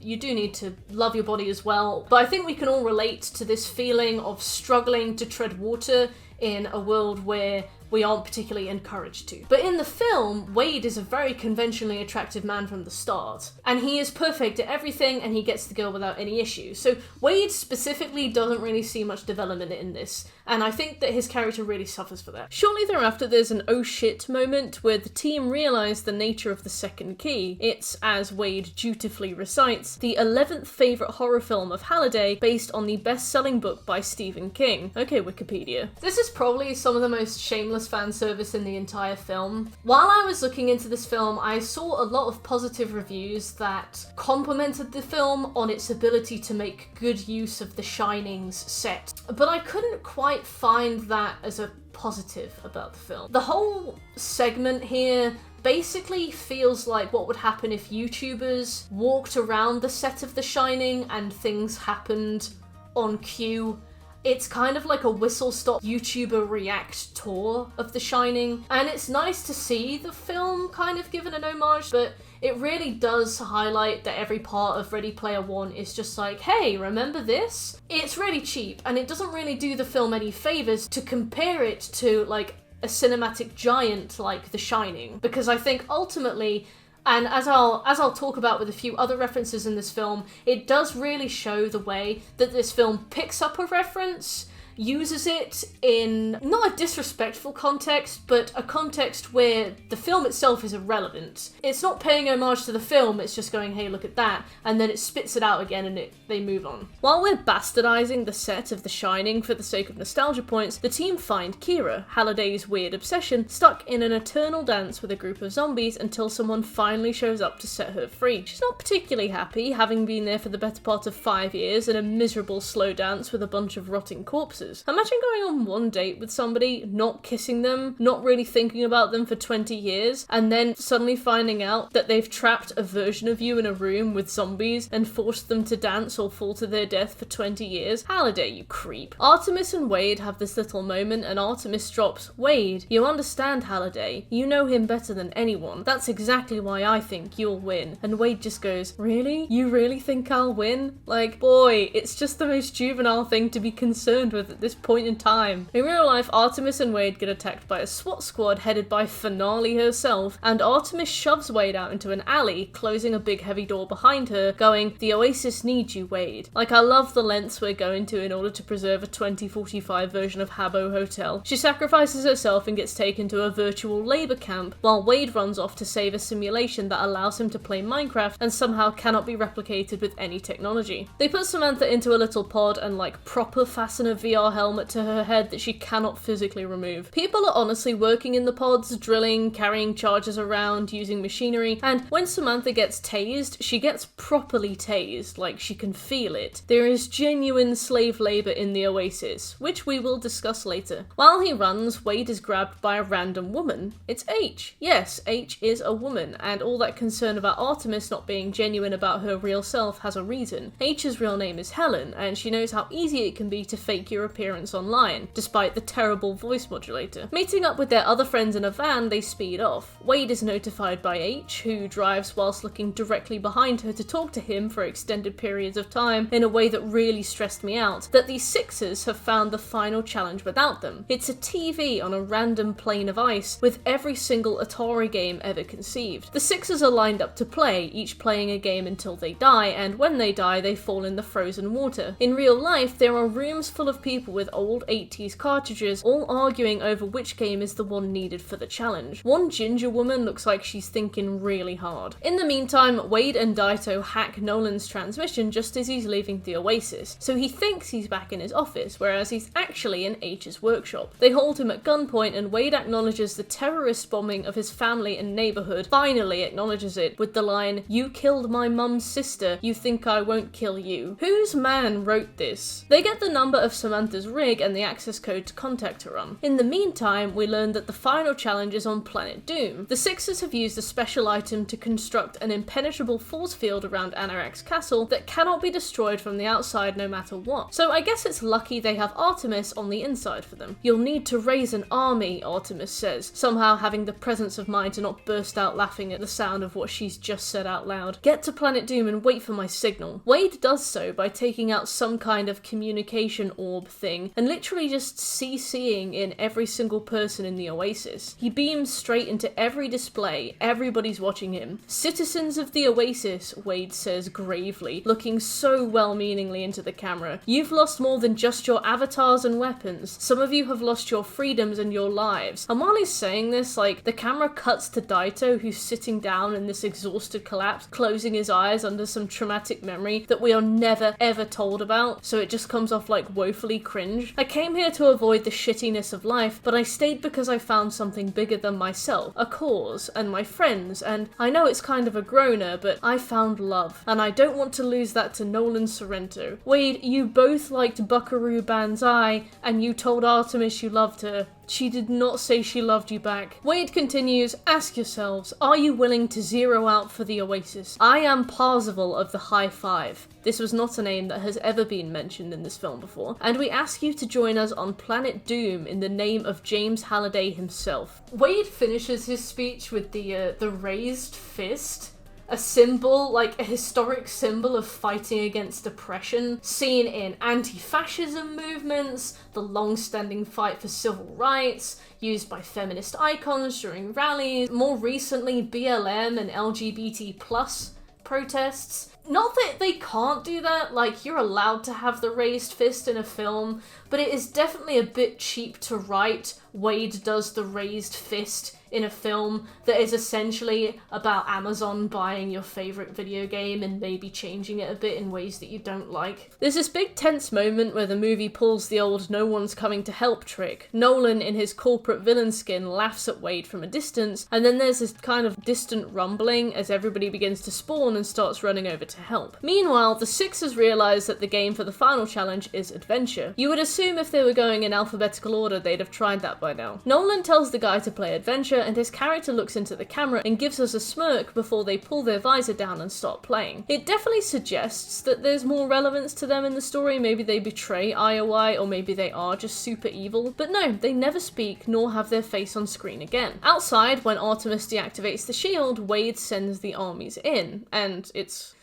you do need to love your body as well. But I think we can all relate to this feeling of struggling to tread water in a world where we aren't particularly encouraged to. But in the film, Wade is a very conventionally attractive man from the start, and he is perfect at everything, and he gets the girl without any issues. So Wade specifically doesn't really see much development in this, and I think that his character really suffers for that. Shortly thereafter, there's an oh shit moment where the team realise the nature of the second key. It's, as Wade dutifully recites, the 11th favourite horror film of Halliday, based on the best-selling book by Stephen King. Okay, Wikipedia. This is probably some of the most shameless fan service in the entire film. While I was looking into this film, I saw a lot of positive reviews that complimented the film on its ability to make good use of The Shining's set, but I couldn't quite find that as a positive about the film. The whole segment here basically feels like what would happen if YouTubers walked around the set of The Shining and things happened on cue. It's kind of like a whistle-stop YouTuber react tour of The Shining, and it's nice to see the film kind of given an homage, but it really does highlight that every part of Ready Player One is just like, hey, remember this? It's really cheap, and it doesn't really do the film any favors to compare it to, like, a cinematic giant like The Shining, because I think ultimately, and as I'll talk about with a few other references in this film, it does really show the way that this film picks up a reference, uses it in not a disrespectful context, but a context where the film itself is irrelevant. It's not paying homage to the film, it's just going, hey, look at that, and then it spits it out again and they move on. While we're bastardizing the set of The Shining for the sake of nostalgia points, the team find Kira, Halliday's weird obsession, stuck in an eternal dance with a group of zombies until someone finally shows up to set her free. She's not particularly happy, having been there for the better part of 5 years in a miserable slow dance with a bunch of rotting corpses. Imagine going on one date with somebody, not kissing them, not really thinking about them for 20 years, and then suddenly finding out that they've trapped a version of you in a room with zombies and forced them to dance or fall to their death for 20 years. Halliday, you creep. Artemis and Wade have this little moment and Artemis drops, Wade, you understand Halliday. You know him better than anyone. That's exactly why I think you'll win. And Wade just goes, really? You really think I'll win? Like, boy, it's just the most juvenile thing to be concerned with at this point in time. In real life, Artemis and Wade get attacked by a SWAT squad headed by Finale herself, and Artemis shoves Wade out into an alley, closing a big heavy door behind her, going, the Oasis needs you, Wade. Like, I love the lengths we're going to in order to preserve a 2045 version of Habbo Hotel. She sacrifices herself and gets taken to a virtual labor camp, while Wade runs off to save a simulation that allows him to play Minecraft and somehow cannot be replicated with any technology. They put Samantha into a little pod and like proper fasten a VR helmet to her head that she cannot physically remove. People are honestly working in the pods, drilling, carrying charges around, using machinery, and when Samantha gets tased, she gets properly tased, like she can feel it. There is genuine slave labor in the Oasis, which we will discuss later. While he runs, Wade is grabbed by a random woman. It's H. Yes, H is a woman, and all that concern about Artemis not being genuine about her real self has a reason. H's real name is Helen, and she knows how easy it can be to fake your appearance online, despite the terrible voice modulator. Meeting up with their other friends in a van, they speed off. Wade is notified by H, who drives whilst looking directly behind her to talk to him for extended periods of time in a way that really stressed me out, that these Sixers have found the final challenge without them. It's a TV on a random plane of ice with every single Atari game ever conceived. The Sixers are lined up to play, each playing a game until they die, and when they die, they fall in the frozen water. In real life, there are rooms full of people with old 80s cartridges, all arguing over which game is the one needed for the challenge. One ginger woman looks like she's thinking really hard. In the meantime, Wade and Daito hack Nolan's transmission just as he's leaving the Oasis, so he thinks he's back in his office, whereas he's actually in H's workshop. They hold him at gunpoint, and Wade acknowledges the terrorist bombing of his family and neighborhood, finally acknowledges it with the line, "You killed my mum's sister, you think I won't kill you." Whose man wrote this? They get the number of Samantha's rig and the access code to contact her on. In the meantime, we learn that the final challenge is on Planet Doom. The Sixers have used a special item to construct an impenetrable force field around Anorak's castle that cannot be destroyed from the outside no matter what. So I guess it's lucky they have Artemis on the inside for them. You'll need to raise an army, Artemis says, somehow having the presence of mind to not burst out laughing at the sound of what she's just said out loud. Get to Planet Doom and wait for my signal. Wade does so by taking out some kind of communication orb thing and literally just CCing in every single person in the Oasis. He beams straight into every display, everybody's watching him. "Citizens of the Oasis," Wade says gravely, looking so well-meaningly into the camera. "You've lost more than just your avatars and weapons. Some of you have lost your freedoms and your lives." And while he's saying this, like, the camera cuts to Daito, who's sitting down in this exhausted collapse, closing his eyes under some traumatic memory that we are never ever told about, so it just comes off like woefully cringe. "I came here to avoid the shittiness of life, but I stayed because I found something bigger than myself, a cause, and my friends, and I know it's kind of a groaner, but I found love, and I don't want to lose that to Nolan Sorrento. Wade, you both liked Buckaroo Banzai, and you told Artemis you loved her. She did not say she loved you back." Wade continues, "Ask yourselves, are you willing to zero out for the Oasis? I am Parzival of the High Five." This was not a name that has ever been mentioned in this film before. "And we ask you to join us on Planet Doom in the name of James Halliday himself." Wade finishes his speech with the raised fist. A symbol, like a historic symbol of fighting against oppression, seen in anti-fascism movements, the long-standing fight for civil rights, used by feminist icons during rallies, more recently BLM and LGBT+ protests. Not that they can't do that, like, you're allowed to have the raised fist in a film, but it is definitely a bit cheap to write Wade does the raised fist in a film that is essentially about Amazon buying your favorite video game and maybe changing it a bit in ways that you don't like. There's this big tense moment where the movie pulls the old no one's coming to help trick. Nolan, in his corporate villain skin, laughs at Wade from a distance, and then there's this kind of distant rumbling as everybody begins to spawn and starts running over to help. Meanwhile, the Sixers realise that the game for the final challenge is adventure. You would assume if they were going in alphabetical order they'd have tried that by now. Nolan tells the guy to play adventure, and his character looks into the camera and gives us a smirk before they pull their visor down and start playing. It definitely suggests that there's more relevance to them in the story. Maybe they betray IOI, or maybe they are just super evil. But no, they never speak nor have their face on screen again. Outside, when Artemis deactivates the shield, Wade sends the armies in, and it's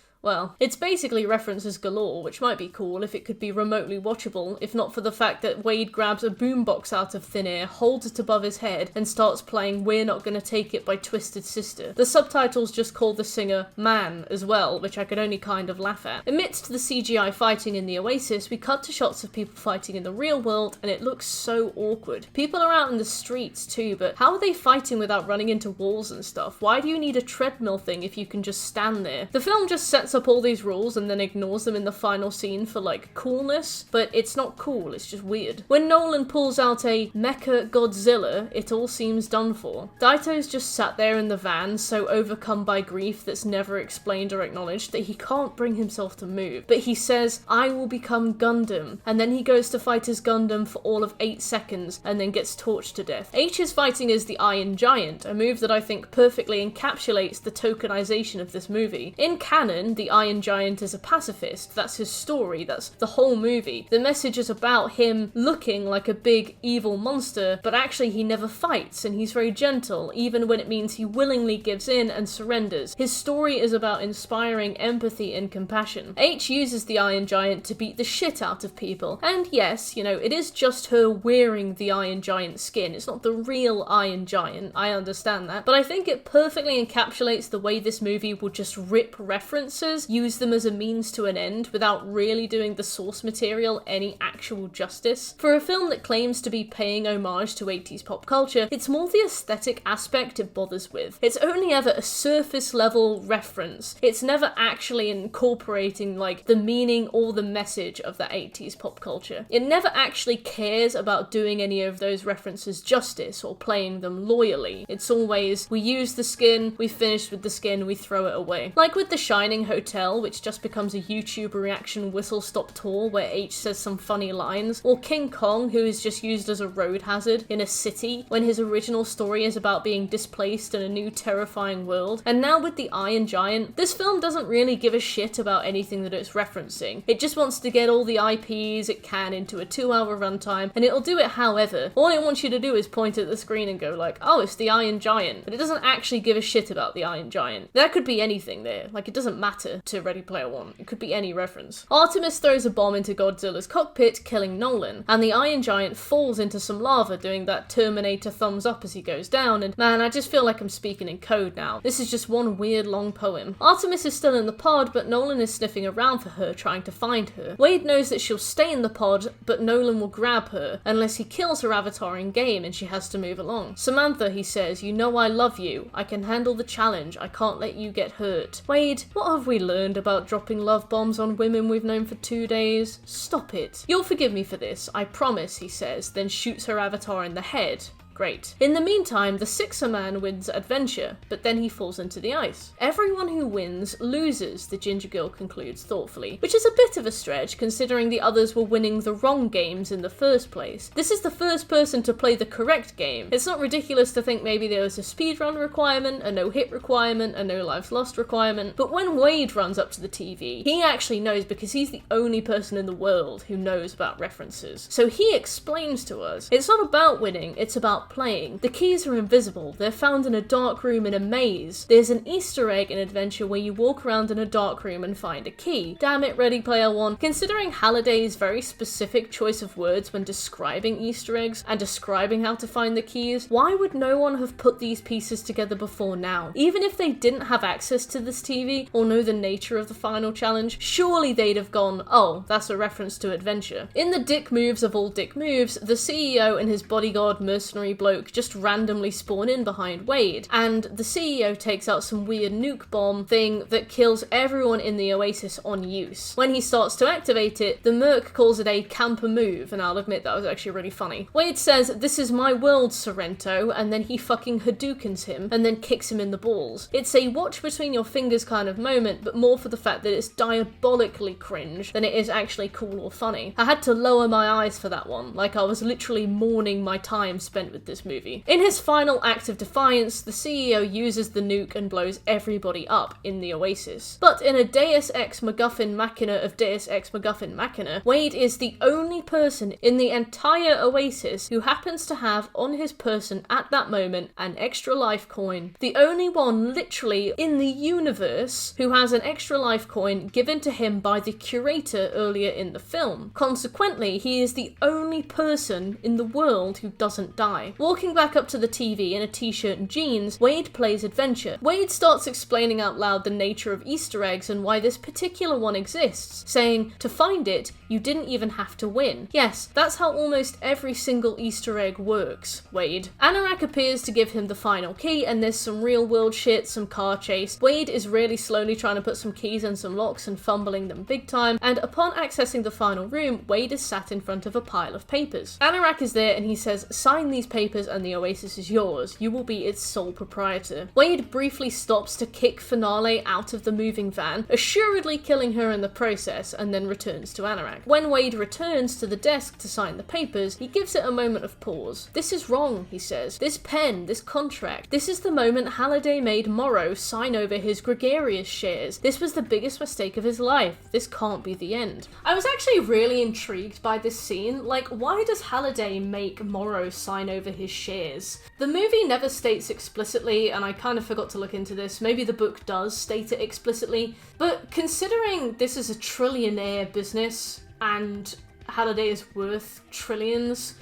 basically references galore, which might be cool if it could be remotely watchable, if not for the fact that Wade grabs a boombox out of thin air, holds it above his head, and starts playing We're Not Gonna Take It by Twisted Sister. The subtitles just call the singer Man as well, which I could only kind of laugh at. Amidst the CGI fighting in the Oasis, we cut to shots of people fighting in the real world, and it looks so awkward. People are out in the streets too, but how are they fighting without running into walls and stuff? Why do you need a treadmill thing if you can just stand there? The film just sets up all these rules and then ignores them in the final scene for like coolness, but it's not cool, it's just weird. When Nolan pulls out a Mecha Godzilla, it all seems done for. Daito's just sat there in the van, so overcome by grief that's never explained or acknowledged that he can't bring himself to move. But he says, I will become Gundam, and then he goes to fight his Gundam for all of 8 seconds and then gets torched to death. H is fighting as the Iron Giant, a move that I think perfectly encapsulates the tokenization of this movie. In canon, the Iron Giant is a pacifist. That's his story. That's the whole movie. The message is about him looking like a big evil monster, but actually he never fights, and he's very gentle, even when it means he willingly gives in and surrenders. His story is about inspiring empathy and compassion. H uses the Iron Giant to beat the shit out of people. And yes, it is just her wearing the Iron Giant skin. It's not the real Iron Giant. I understand that. But I think it perfectly encapsulates the way this movie will just rip references, use them as a means to an end without really doing the source material any actual justice. For a film that claims to be paying homage to 80s pop culture, it's more the aesthetic aspect it bothers with. It's only ever a surface level reference. It's never actually incorporating like the meaning or the message of that 80s pop culture. It never actually cares about doing any of those references justice or playing them loyally. It's always, we use the skin, we finish with the skin, we throw it away. Like with The Shining Hotel, which just becomes a YouTube reaction whistle-stop tour where H says some funny lines, or King Kong, who is just used as a road hazard in a city when his original story is about being displaced in a new terrifying world. And now with the Iron Giant, this film doesn't really give a shit about anything that it's referencing. It just wants to get all the IPs it can into a 2-hour runtime, and it'll do it however. All it wants you to do is point at the screen and go like, oh, it's the Iron Giant, but it doesn't actually give a shit about the Iron Giant. That could be anything there, like it doesn't matter to Ready Player One. It could be any reference. Artemis throws a bomb into Godzilla's cockpit, killing Nolan, and the Iron Giant falls into some lava, doing that Terminator thumbs up as he goes down, and man, I just feel like I'm speaking in code now. This is just one weird long poem. Artemis is still in the pod, but Nolan is sniffing around for her, trying to find her. Wade knows that she'll stay in the pod, but Nolan will grab her, unless he kills her avatar in game and she has to move along. Samantha, he says, you know I love you. I can handle the challenge. I can't let you get hurt. Wade, what have we learned about dropping love bombs on women we've known for 2 days? Stop it. You'll forgive me for this, I promise, he says, then shoots her avatar in the head. Great. In the meantime, the Sixer Man wins adventure, but then he falls into the ice. Everyone who wins loses, the ginger girl concludes thoughtfully, which is a bit of a stretch considering the others were winning the wrong games in the first place. This is the first person to play the correct game. It's not ridiculous to think maybe there was a speedrun requirement, a no-hit requirement, a no lives lost requirement, but when Wade runs up to the TV, he actually knows because he's the only person in the world who knows about references. So he explains to us, it's not about winning, it's about start playing. The keys are invisible. They're found in a dark room in a maze. There's an Easter egg in Adventure where you walk around in a dark room and find a key. Damn it, Ready Player One. Considering Halliday's very specific choice of words when describing Easter eggs and describing how to find the keys, why would no one have put these pieces together before now? Even if they didn't have access to this TV or know the nature of the final challenge, surely they'd have gone, oh, that's a reference to Adventure. In the dick moves of all dick moves, the CEO and his bodyguard mercenary bloke just randomly spawn in behind Wade, and the CEO takes out some weird nuke bomb thing that kills everyone in the Oasis on use. When he starts to activate it, the Merc calls it a camper move, and I'll admit that was actually really funny. Wade says, "This is my world, Sorrento," and then he fucking Hadoukens him, and then kicks him in the balls. It's a watch between your fingers kind of moment, but more for the fact that it's diabolically cringe than it is actually cool or funny. I had to lower my eyes for that one, like I was literally mourning my time spent with this movie. In his final act of defiance, the CEO uses the nuke and blows everybody up in the Oasis. But in a Deus Ex MacGuffin Machina of Deus Ex MacGuffin Machina, Wade is the only person in the entire Oasis who happens to have on his person at that moment an extra life coin. The only one literally in the universe who has an extra life coin given to him by the curator earlier in the film. Consequently, he is the only person in the world who doesn't die. Walking back up to the TV in a t-shirt and jeans, Wade plays Adventure. Wade starts explaining out loud the nature of Easter eggs and why this particular one exists, saying, to find it, you didn't even have to win. Yes, that's how almost every single Easter egg works, Wade. Anorak appears to give him the final key, and there's some real world shit, some car chase. Wade is really slowly trying to put some keys in some locks and fumbling them big time, and upon accessing the final room, Wade is sat in front of a pile of papers. Anorak is there and he says, sign these papers and the Oasis is yours. You will be its sole proprietor. Wade briefly stops to kick Finale out of the moving van, assuredly killing her in the process, and then returns to Anorak. When Wade returns to the desk to sign the papers, he gives it a moment of pause. This is wrong, he says. This pen, this contract, this is the moment Halliday made Morrow sign over his gregarious shares. This was the biggest mistake of his life. This can't be the end. I was actually really intrigued by this scene. Like, why does Halliday make Morrow sign over his shares? The movie never states explicitly, and I kind of forgot to look into this. Maybe the book does state it explicitly, but considering this is a trillionaire business and Halliday is worth trillions,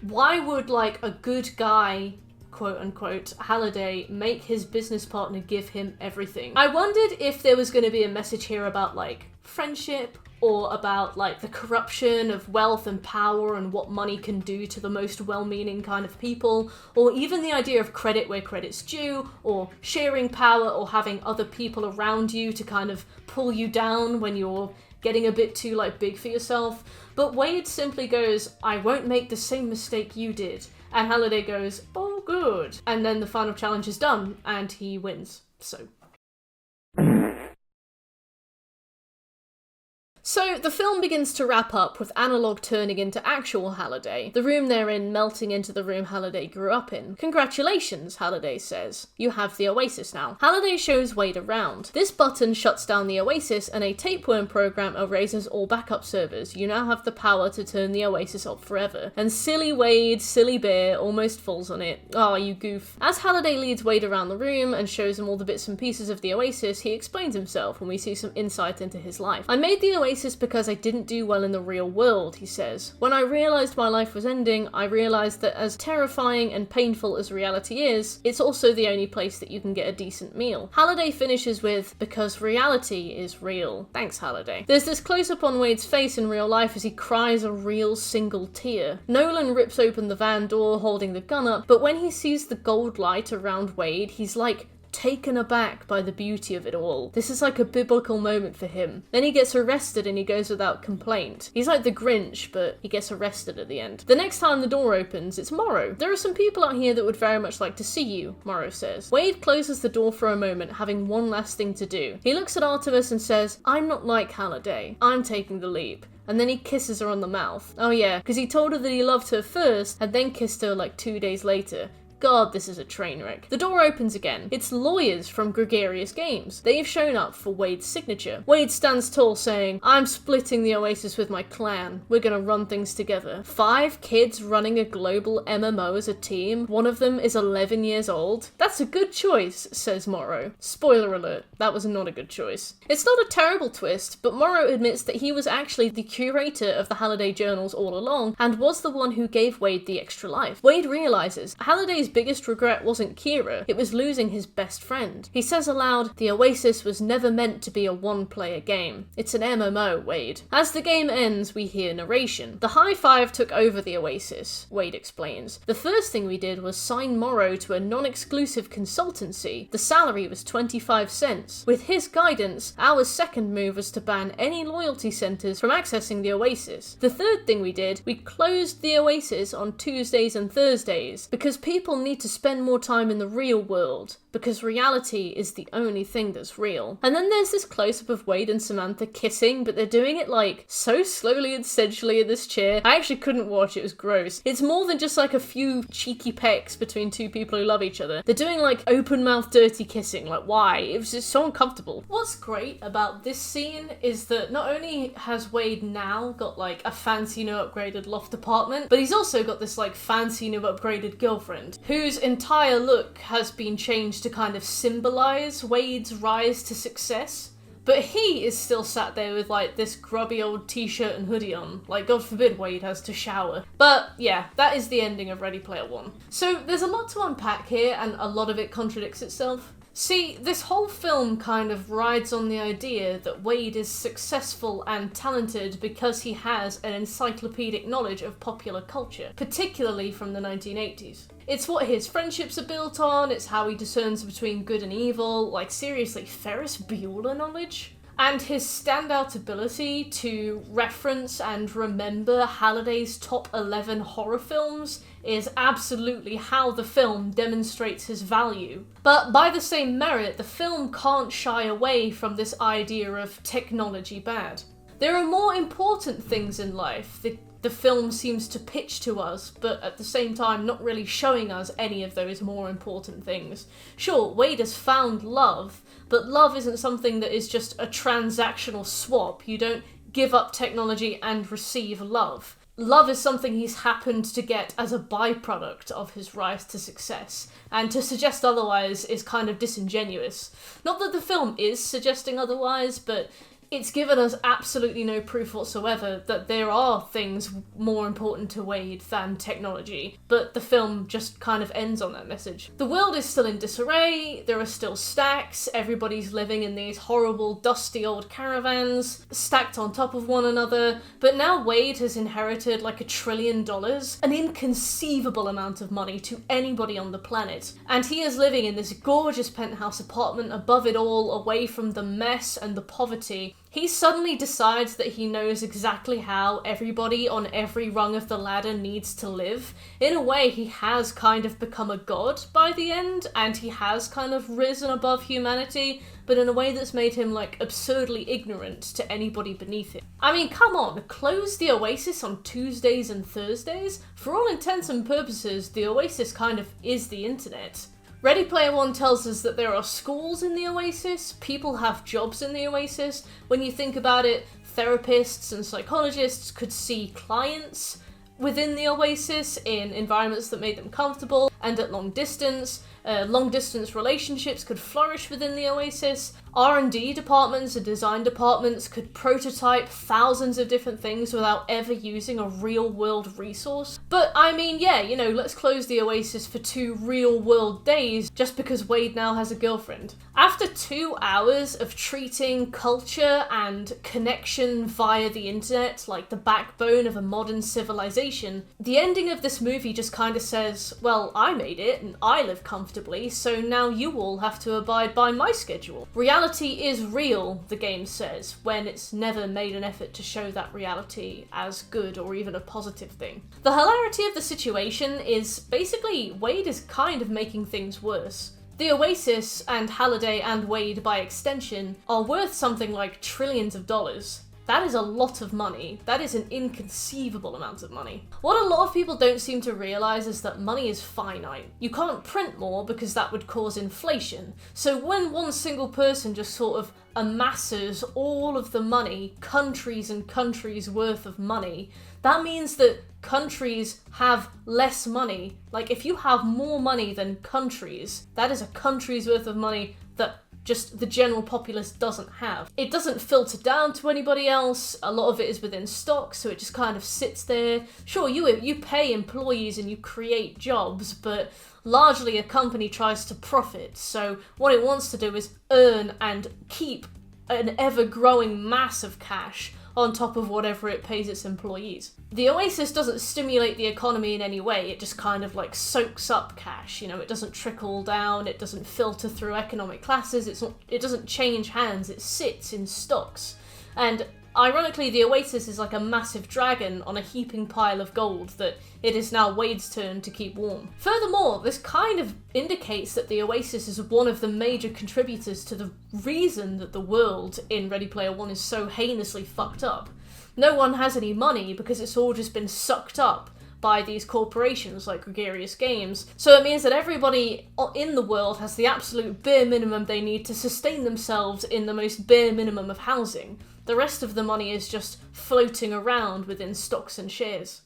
why would, like, a good guy, quote unquote, Halliday, make his business partner give him everything? I wondered if there was going to be a message here about, like, friendship, or about, like, the corruption of wealth and power and what money can do to the most well-meaning kind of people, or even the idea of credit where credit's due, or sharing power, or having other people around you to kind of pull you down when you're getting a bit too, like, big for yourself. But Wade simply goes, I won't make the same mistake you did. And Halliday goes, oh good. And then the final challenge is done, and he wins. So the film begins to wrap up with Analog turning into actual Halliday, the room they're in melting into the room Halliday grew up in. Congratulations, Halliday says. You have the Oasis now. Halliday shows Wade around. This button shuts down the Oasis and a tapeworm program erases all backup servers. You now have the power to turn the Oasis off forever. And silly Wade, silly bear, almost falls on it. Ah, you goof. As Halliday leads Wade around the room and shows him all the bits and pieces of the Oasis, he explains himself and we see some insight into his life. I made the Oasis because I didn't do well in the real world, he says. When I realised my life was ending, I realised that as terrifying and painful as reality is, it's also the only place that you can get a decent meal. Halliday finishes with, because reality is real. Thanks, Halliday. There's this close-up on Wade's face in real life as he cries a real single tear. Nolan rips open the van door holding the gun up, but when he sees the gold light around Wade, he's like, taken aback by the beauty of it all. This is like a biblical moment for him. Then he gets arrested and he goes without complaint. He's like the Grinch, but he gets arrested at the end. The next time the door opens, it's Morrow. There are some people out here that would very much like to see you, Morrow says. Wade closes the door for a moment, having one last thing to do. He looks at Artemis and says, I'm not like Halliday. I'm taking the leap. And then he kisses her on the mouth. Oh yeah, because he told her that he loved her first and then kissed her like 2 days later. God, this is a train wreck. The door opens again. It's lawyers from Gregarious Games. They've shown up for Wade's signature. Wade stands tall saying, "I'm splitting the Oasis with my clan. We're gonna run things together." 5 kids running a global MMO as a team. One of them is 11 years old. That's a good choice, says Morrow. Spoiler alert, that was not a good choice. It's not a terrible twist, but Morrow admits that he was actually the curator of the Halliday journals all along and was the one who gave Wade the extra life. Wade realizes Halliday's biggest regret wasn't Kira, it was losing his best friend. He says aloud, "The Oasis was never meant to be a one-player game. It's an MMO, Wade." As the game ends, we hear narration. "The High Five took over the Oasis," Wade explains. "The first thing we did was sign Morrow to a non-exclusive consultancy. The salary was 25 cents. With his guidance, our second move was to ban any loyalty centers from accessing the Oasis. The third thing we did, we closed the Oasis on Tuesdays and Thursdays because people need to spend more time in the real world, because reality is the only thing that's real." And then there's this close-up of Wade and Samantha kissing, but they're doing it like so slowly and sensually in this chair. I actually couldn't watch, it was gross. It's more than just like a few cheeky pecks between two people who love each other. They're doing like open-mouth dirty kissing, like why? It was just so uncomfortable. What's great about this scene is that not only has Wade now got like a fancy new upgraded loft apartment, but he's also got this like fancy new upgraded girlfriend, whose entire look has been changed to kind of symbolize Wade's rise to success. But he is still sat there with like this grubby old t-shirt and hoodie on. Like, God forbid Wade has to shower. But yeah, that is the ending of Ready Player One. So there's a lot to unpack here, and a lot of it contradicts itself. See, this whole film kind of rides on the idea that Wade is successful and talented because he has an encyclopedic knowledge of popular culture, particularly from the 1980s. It's what his friendships are built on, it's how he discerns between good and evil, like seriously, Ferris Bueller knowledge? And his standout ability to reference and remember Halliday's top 11 horror films is absolutely how the film demonstrates his value. But by the same merit, the film can't shy away from this idea of technology bad. There are more important things in life that the film seems to pitch to us, but at the same time not really showing us any of those more important things. Sure, Wade has found love, but love isn't something that is just a transactional swap. You don't give up technology and receive love. Love is something he's happened to get as a byproduct of his rise to success, and to suggest otherwise is kind of disingenuous. Not that the film is suggesting otherwise, but it's given us absolutely no proof whatsoever that there are things more important to Wade than technology, but the film just kind of ends on that message. The world is still in disarray, there are still stacks, everybody's living in these horrible, dusty old caravans, stacked on top of one another, but now Wade has inherited like $1 trillion, an inconceivable amount of money to anybody on the planet, and he is living in this gorgeous penthouse apartment above it all, away from the mess and the poverty. He suddenly decides that he knows exactly how everybody on every rung of the ladder needs to live. In a way, he has kind of become a god by the end, and he has kind of risen above humanity, but in a way that's made him, like, absurdly ignorant to anybody beneath him. I mean, come on, close the Oasis on Tuesdays and Thursdays? For all intents and purposes, the Oasis kind of is the internet. Ready Player One tells us that there are schools in the Oasis, people have jobs in the Oasis. When you think about it, therapists and psychologists could see clients within the Oasis in environments that made them comfortable, and at long distance relationships could flourish within the Oasis. R&D departments and design departments could prototype thousands of different things without ever using a real-world resource. But I mean, yeah, you know, let's close the Oasis for 2 real-world days just because Wade now has a girlfriend. After 2 hours of treating culture and connection via the internet like the backbone of a modern civilization, the ending of this movie just kind of says, well, I made it and I live comfortably, so now you all have to abide by my schedule. Reality is real, the game says, when it's never made an effort to show that reality as good or even a positive thing. The hilarity of the situation is basically Wade is kind of making things worse. The Oasis, and Halliday and Wade by extension, are worth something like trillions of dollars. That is a lot of money. That is an inconceivable amount of money. What a lot of people don't seem to realise is that money is finite. You can't print more because that would cause inflation. So when one single person just sort of amasses all of the money, countries and countries worth of money, that means that countries have less money. Like, if you have more money than countries, that is a country's worth of money that just the general populace doesn't have. It doesn't filter down to anybody else. A lot of it is within stock, so it just kind of sits there. Sure, you pay employees and you create jobs, but largely a company tries to profit. So what it wants to do is earn and keep an ever-growing mass of cash on top of whatever it pays its employees. The Oasis doesn't stimulate the economy in any way, it just kind of like soaks up cash, it doesn't trickle down, it doesn't filter through economic classes, it doesn't change hands, it sits in stocks. And ironically, the Oasis is like a massive dragon on a heaping pile of gold that it is now Wade's turn to keep warm. Furthermore, this kind of indicates that the Oasis is one of the major contributors to the reason that the world in Ready Player One is so heinously fucked up. No one has any money because it's all just been sucked up by these corporations like Gregarious Games. So it means that everybody in the world has the absolute bare minimum they need to sustain themselves in the most bare minimum of housing. The rest of the money is just floating around within stocks and shares.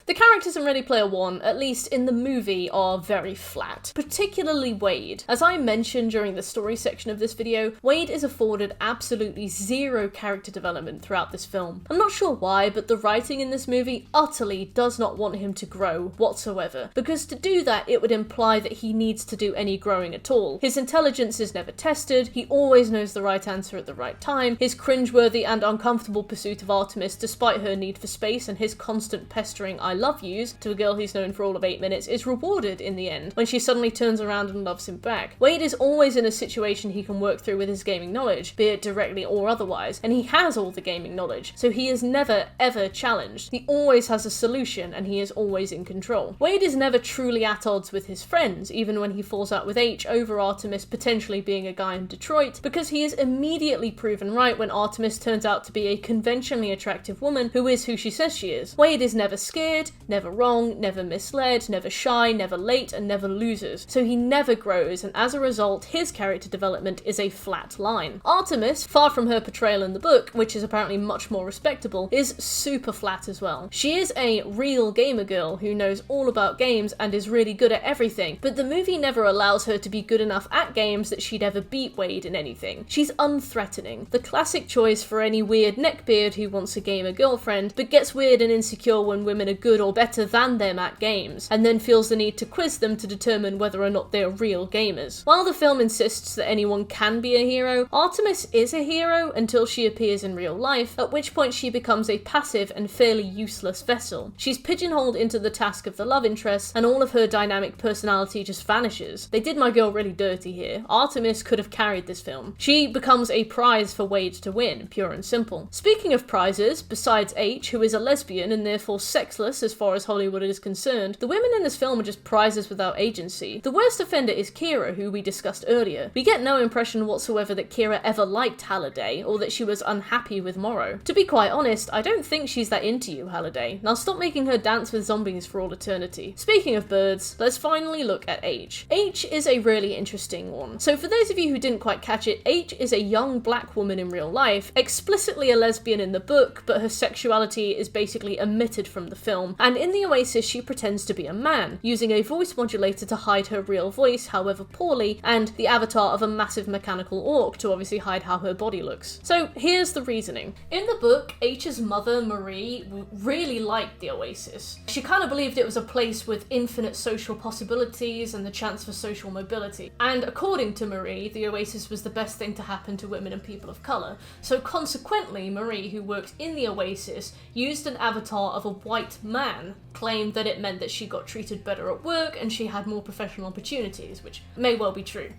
The characters in Ready Player One, at least in the movie, are very flat, particularly Wade. As I mentioned during the story section of this video, Wade is afforded absolutely zero character development throughout this film. I'm not sure why, but the writing in this movie utterly does not want him to grow whatsoever, because to do that it would imply that he needs to do any growing at all. His intelligence is never tested, he always knows the right answer at the right time, his cringeworthy and uncomfortable pursuit of Artemis despite her need for space and his constant pestering I love yous to a girl he's known for all of 8 minutes is rewarded in the end when she suddenly turns around and loves him back. Wade is always in a situation he can work through with his gaming knowledge, be it directly or otherwise, and he has all the gaming knowledge, so he is never ever challenged. He always has a solution and he is always in control. Wade is never truly at odds with his friends, even when he falls out with H over Artemis potentially being a guy in Detroit, because he is immediately proven right when Artemis turns out to be a conventionally attractive woman who is who she says she is. Wade is never scared, never wrong, never misled, never shy, never late, and never loses. So he never grows, and as a result, his character development is a flat line. Artemis, far from her portrayal in the book, which is apparently much more respectable, is super flat as well. She is a real gamer girl who knows all about games and is really good at everything, but the movie never allows her to be good enough at games that she'd ever beat Wade in anything. She's unthreatening. The classic choice for any weird neckbeard who wants a gamer girlfriend, but gets weird and insecure when women are good or better than them at games, and then feels the need to quiz them to determine whether or not they're real gamers. While the film insists that anyone can be a hero, Artemis is a hero until she appears in real life, at which point she becomes a passive and fairly useless vessel. She's pigeonholed into the task of the love interest, and all of her dynamic personality just vanishes. They did my girl really dirty here. Artemis could have carried this film. She becomes a prize for Wade to win, pure and simple. Speaking of prizes, besides H, who is a lesbian and therefore sexless as far as Hollywood is concerned, the women in this film are just prizes without agency. The worst offender is Kira, who we discussed earlier. We get no impression whatsoever that Kira ever liked Halliday, or that she was unhappy with Morrow. To be quite honest, I don't think she's that into you, Halliday. Now stop making her dance with zombies for all eternity. Speaking of birds, let's finally look at H. H is a really interesting one. So for those of you who didn't quite catch it, H is a young black woman in real life, explicitly a lesbian in the book, but her sexuality is basically omitted from the film, and in the Oasis she pretends to be a man, using a voice modulator to hide her real voice, however poorly, and the avatar of a massive mechanical orc to obviously hide how her body looks. So here's the reasoning. In the book, H's mother, Marie, really liked the Oasis. She kind of believed it was a place with infinite social possibilities and the chance for social mobility. And according to Marie, the Oasis was the best thing to happen to women and people of colour. So consequently, Marie, who worked in the Oasis, used an avatar of a white man, claimed that it meant that she got treated better at work and she had more professional opportunities, which may well be true.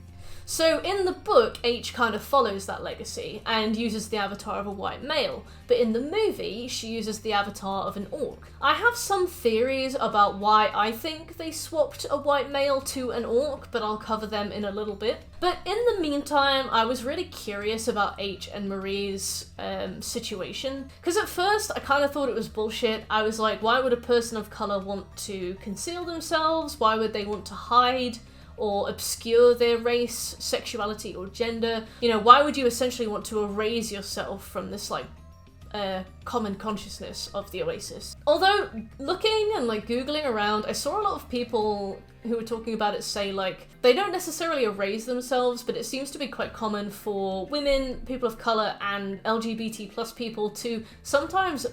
So in the book, H kind of follows that legacy and uses the avatar of a white male, but in the movie, she uses the avatar of an orc. I have some theories about why I think they swapped a white male to an orc, but I'll cover them in a little bit. But in the meantime, I was really curious about H and Marie's situation, because at first I kind of thought it was bullshit. I was like, why would a person of colour want to conceal themselves? Why would they want to hide or obscure their race, sexuality, or gender? You know, why would you essentially want to erase yourself from this, like, common consciousness of the Oasis? Although, looking and, like, Googling around, I saw a lot of people who were talking about it say, like, they don't necessarily erase themselves, but it seems to be quite common for women, people of colour, and LGBT plus people to sometimes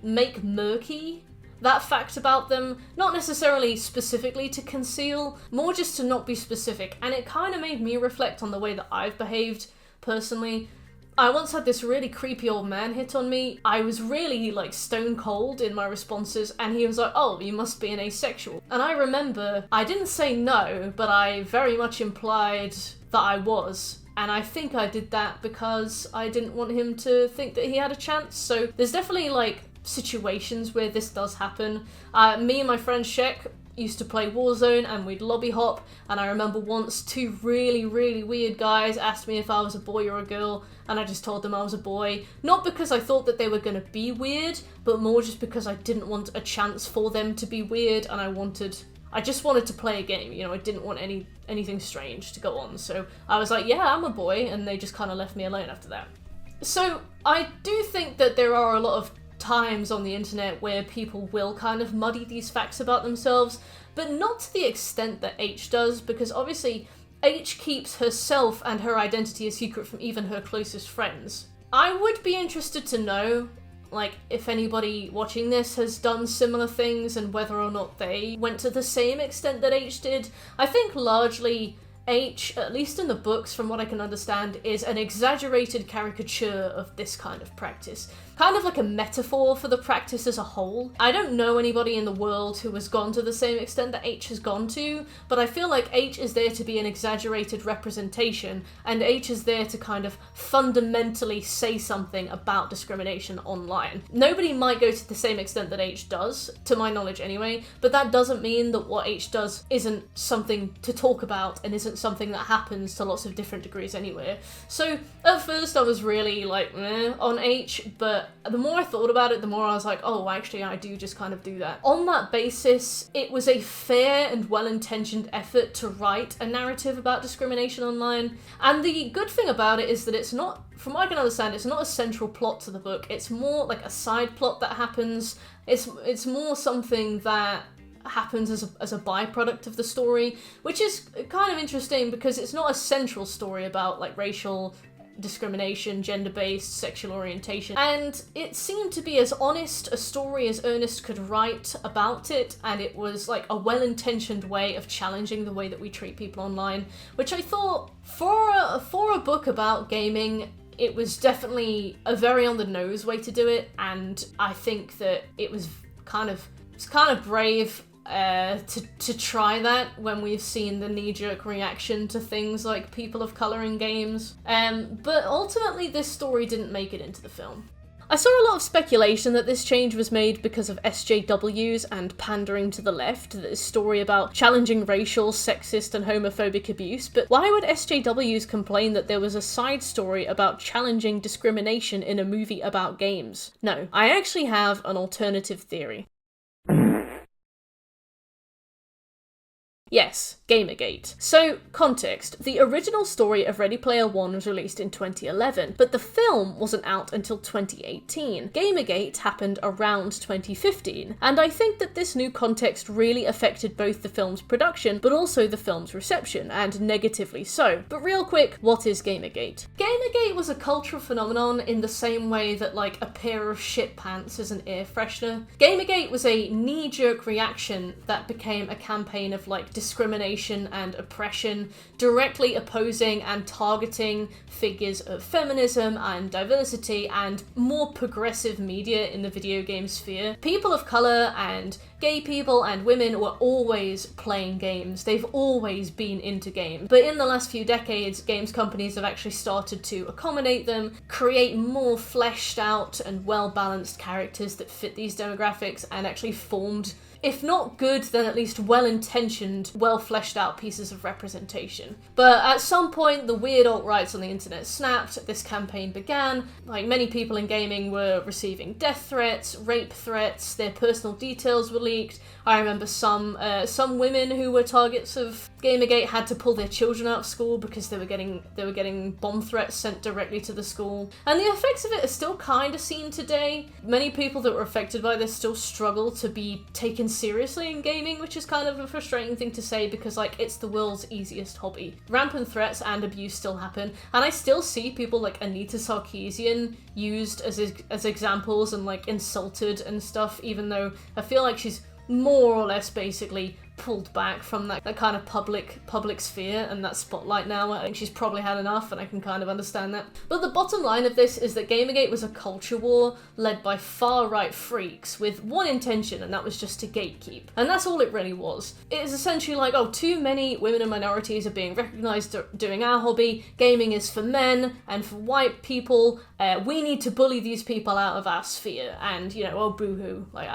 make murky that fact about them, not necessarily specifically to conceal, more just to not be specific, and it kind of made me reflect on the way that I've behaved personally. I once had this really creepy old man hit on me. I was really, like, stone cold in my responses, and he was like, oh, you must be an asexual. And I remember I didn't say no, but I very much implied that I was. And I think I did that because I didn't want him to think that he had a chance. So there's definitely, like, situations where this does happen. Me and my friend Shek used to play Warzone and we'd lobby hop, and I remember once two really weird guys asked me if I was a boy or a girl, and I just told them I was a boy, not because I thought that they were going to be weird, but more just because I didn't want a chance for them to be weird, and I just wanted to play a game, you know. I didn't want anything strange to go on, so I was like, yeah, I'm a boy, and they just kind of left me alone after that. So I do think that there are a lot of times on the internet where people will kind of muddy these facts about themselves, but not to the extent that H does, because obviously H keeps herself and her identity a secret from even her closest friends. I would be interested to know, like, if anybody watching this has done similar things and whether or not they went to the same extent that H did. I think largely H, at least in the books from what I can understand, is an exaggerated caricature of this kind of practice. Kind of like a metaphor for the practice as a whole. I don't know anybody in the world who has gone to the same extent that H has gone to, but I feel like H is there to be an exaggerated representation, and H is there to kind of fundamentally say something about discrimination online. Nobody might go to the same extent that H does, to my knowledge anyway, but that doesn't mean that what H does isn't something to talk about and isn't something that happens to lots of different degrees anywhere. So at first I was really like on H, but the more I thought about it, the more I was like, oh, actually I do just kind of do that. On that basis, it was a fair and well-intentioned effort to write a narrative about discrimination online. And the good thing about it is that it's not, from what I can understand, it's not a central plot to the book. It's more like a side plot that happens. It's more something that happens as a byproduct of the story, which is kind of interesting because it's not a central story about, like, racial discrimination, gender-based, sexual orientation, and it seemed to be as honest a story as Ernest could write about it, and it was like a well-intentioned way of challenging the way that we treat people online, which I thought, for a book about gaming, it was definitely a very on-the-nose way to do it, and I think that it was kind of brave to try that when we've seen the knee-jerk reaction to things like people of colour in games. But ultimately this story didn't make it into the film. I saw a lot of speculation that this change was made because of SJWs and pandering to the left, this story about challenging racial, sexist and homophobic abuse, but why would SJWs complain that there was a side story about challenging discrimination in a movie about games? No, I actually have an alternative theory. Yes, Gamergate. So, context. The original story of Ready Player One was released in 2011, but the film wasn't out until 2018. Gamergate happened around 2015, and I think that this new context really affected both the film's production, but also the film's reception, and negatively so. But real quick, what is Gamergate? Gamergate was a cultural phenomenon in the same way that, like, a pair of shit pants is an air freshener. Gamergate was a knee-jerk reaction that became a campaign of, like, discrimination and oppression, directly opposing and targeting figures of feminism and diversity and more progressive media in the video game sphere. People of colour and gay people and women were always playing games. They've always been into games. But in the last few decades, games companies have actually started to accommodate them, create more fleshed out and well-balanced characters that fit these demographics, and actually formed, if not good, then at least well-intentioned, well-fleshed-out pieces of representation. But at some point, the weird alt-rights on the internet snapped, this campaign began, like many people in gaming were receiving death threats, rape threats, their personal details were leaked. I remember some women who were targets of Gamergate had to pull their children out of school because they were getting bomb threats sent directly to the school. And the effects of it are still kind of seen today. Many people that were affected by this still struggle to be taken seriously in gaming, which is kind of a frustrating thing to say because, like, it's the world's easiest hobby. Rampant threats and abuse still happen, and I still see people like Anita Sarkeesian used as examples and like insulted and stuff, even though I feel like she's more or less basically pulled back from that kind of public sphere and that spotlight now. I think she's probably had enough, and I can kind of understand that. But the bottom line of this is that Gamergate was a culture war led by far-right freaks with one intention, and that was just to gatekeep. And that's all it really was. It is essentially like, oh, too many women and minorities are being recognised doing our hobby, gaming is for men and for white people, we need to bully these people out of our sphere, and, you know, oh, boo-hoo. Like,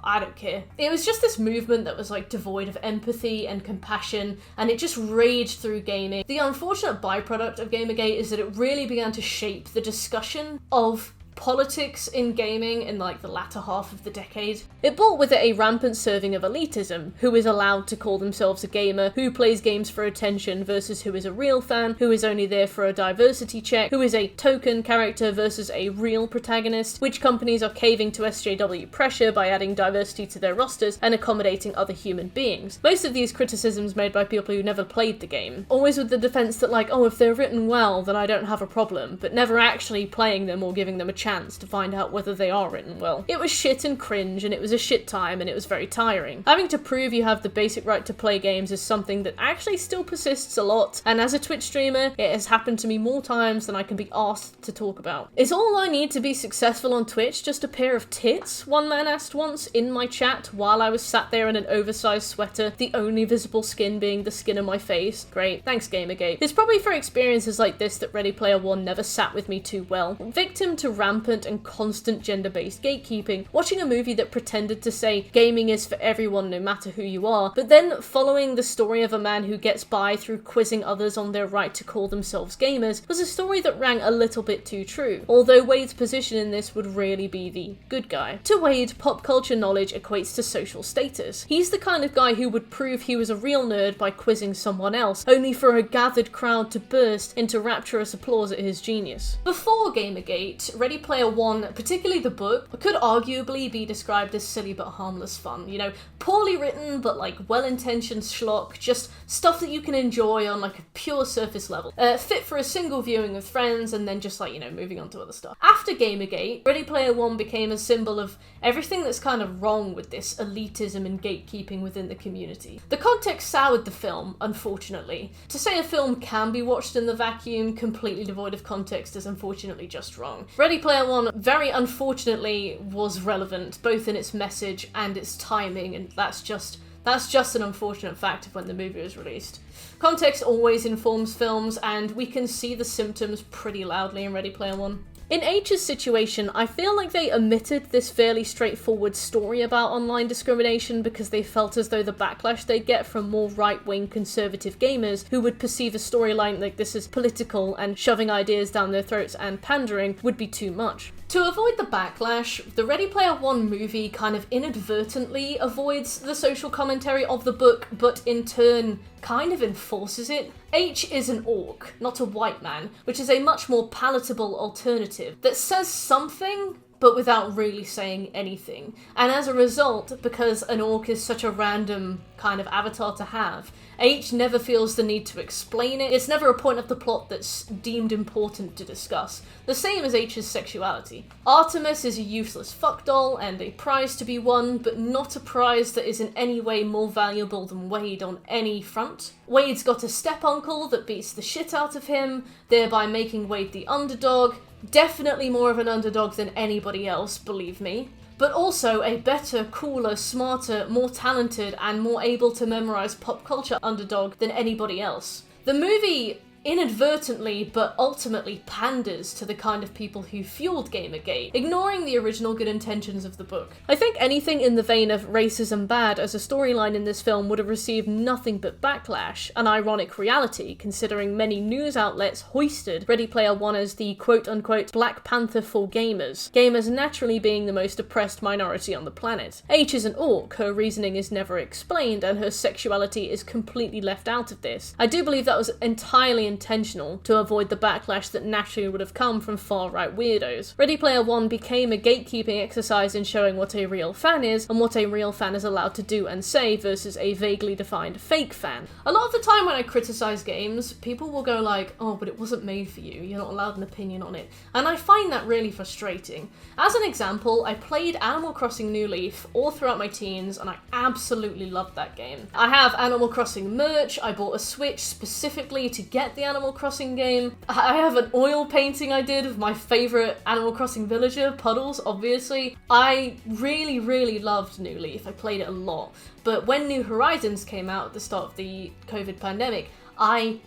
I don't care. It was just this movement that was like devoid of empathy and compassion, and it just raged through gaming. The unfortunate byproduct of Gamergate is that it really began to shape the discussion of politics in gaming in like the latter half of the decade. It brought with it a rampant serving of elitism, who is allowed to call themselves a gamer, who plays games for attention versus who is a real fan, who is only there for a diversity check, who is a token character versus a real protagonist, which companies are caving to SJW pressure by adding diversity to their rosters and accommodating other human beings. Most of these criticisms made by people who never played the game, always with the defense that like, oh, if they're written well, then I don't have a problem, but never actually playing them or giving them a chance to find out whether they are written well. It was shit and cringe, and it was a shit time, and it was very tiring. Having to prove you have the basic right to play games is something that actually still persists a lot, and as a Twitch streamer, it has happened to me more times than I can be asked to talk about. Is all I need to be successful on Twitch just a pair of tits? One man asked once in my chat while I was sat there in an oversized sweater, the only visible skin being the skin of my face. Great, thanks Gamergate. It's probably for experiences like this that Ready Player One never sat with me too well. Victim to rampant and constant gender-based gatekeeping, watching a movie that pretended to say gaming is for everyone no matter who you are, but then following the story of a man who gets by through quizzing others on their right to call themselves gamers, was a story that rang a little bit too true, although Wade's position in this would really be the good guy. To Wade, pop culture knowledge equates to social status. He's the kind of guy who would prove he was a real nerd by quizzing someone else, only for a gathered crowd to burst into rapturous applause at his genius. Before Gamergate, Ready Player One, particularly the book, could arguably be described as silly but harmless fun. You know, poorly written but like well-intentioned schlock, just stuff that you can enjoy on like a pure surface level. Fit for a single viewing with friends and then just like, you know, moving on to other stuff. After Gamergate, Ready Player One became a symbol of everything that's kind of wrong with this elitism and gatekeeping within the community. The context soured the film, unfortunately. To say a film can be watched in the vacuum, completely devoid of context, is unfortunately just wrong. Ready Player One very unfortunately was relevant, both in its message and its timing, and that's just an unfortunate fact of when the movie was released. Context always informs films, and we can see the symptoms pretty loudly in Ready Player One. In H's situation, I feel like they omitted this fairly straightforward story about online discrimination because they felt as though the backlash they'd get from more right-wing conservative gamers who would perceive a storyline like this as political and shoving ideas down their throats and pandering would be too much. To avoid the backlash, the Ready Player One movie kind of inadvertently avoids the social commentary of the book, but in turn kind of enforces it. H is an orc, not a white man, which is a much more palatable alternative that says something, but without really saying anything. And as a result, because an orc is such a random kind of avatar to have, H never feels the need to explain it. It's never a point of the plot that's deemed important to discuss. The same as H's sexuality. Artemis is a useless fuck doll and a prize to be won, but not a prize that is in any way more valuable than Wade on any front. Wade's got a step-uncle that beats the shit out of him, thereby making Wade the underdog. Definitely more of an underdog than anybody else, believe me. But also a better, cooler, smarter, more talented, and more able to memorize pop culture underdog than anybody else. The movie inadvertently but ultimately panders to the kind of people who fueled Gamergate, ignoring the original good intentions of the book. I think anything in the vein of racism bad as a storyline in this film would have received nothing but backlash, an ironic reality considering many news outlets hoisted Ready Player One as the quote-unquote Black Panther for gamers, gamers naturally being the most oppressed minority on the planet. H is an orc, her reasoning is never explained, and her sexuality is completely left out of this. I do believe that was entirely intentional to avoid the backlash that naturally would have come from far-right weirdos. Ready Player One became a gatekeeping exercise in showing what a real fan is and what a real fan is allowed to do and say versus a vaguely defined fake fan. A lot of the time when I criticize games, people will go like, oh, but it wasn't made for you, you're not allowed an opinion on it. And I find that really frustrating. As an example, I played Animal Crossing New Leaf all throughout my teens and I absolutely loved that game. I have Animal Crossing merch, I bought a Switch specifically to get the Animal Crossing game. I have an oil painting I did of my favourite Animal Crossing villager, Puddles, obviously. I really, really loved New Leaf. I played it a lot. But when New Horizons came out at the start of the COVID pandemic, I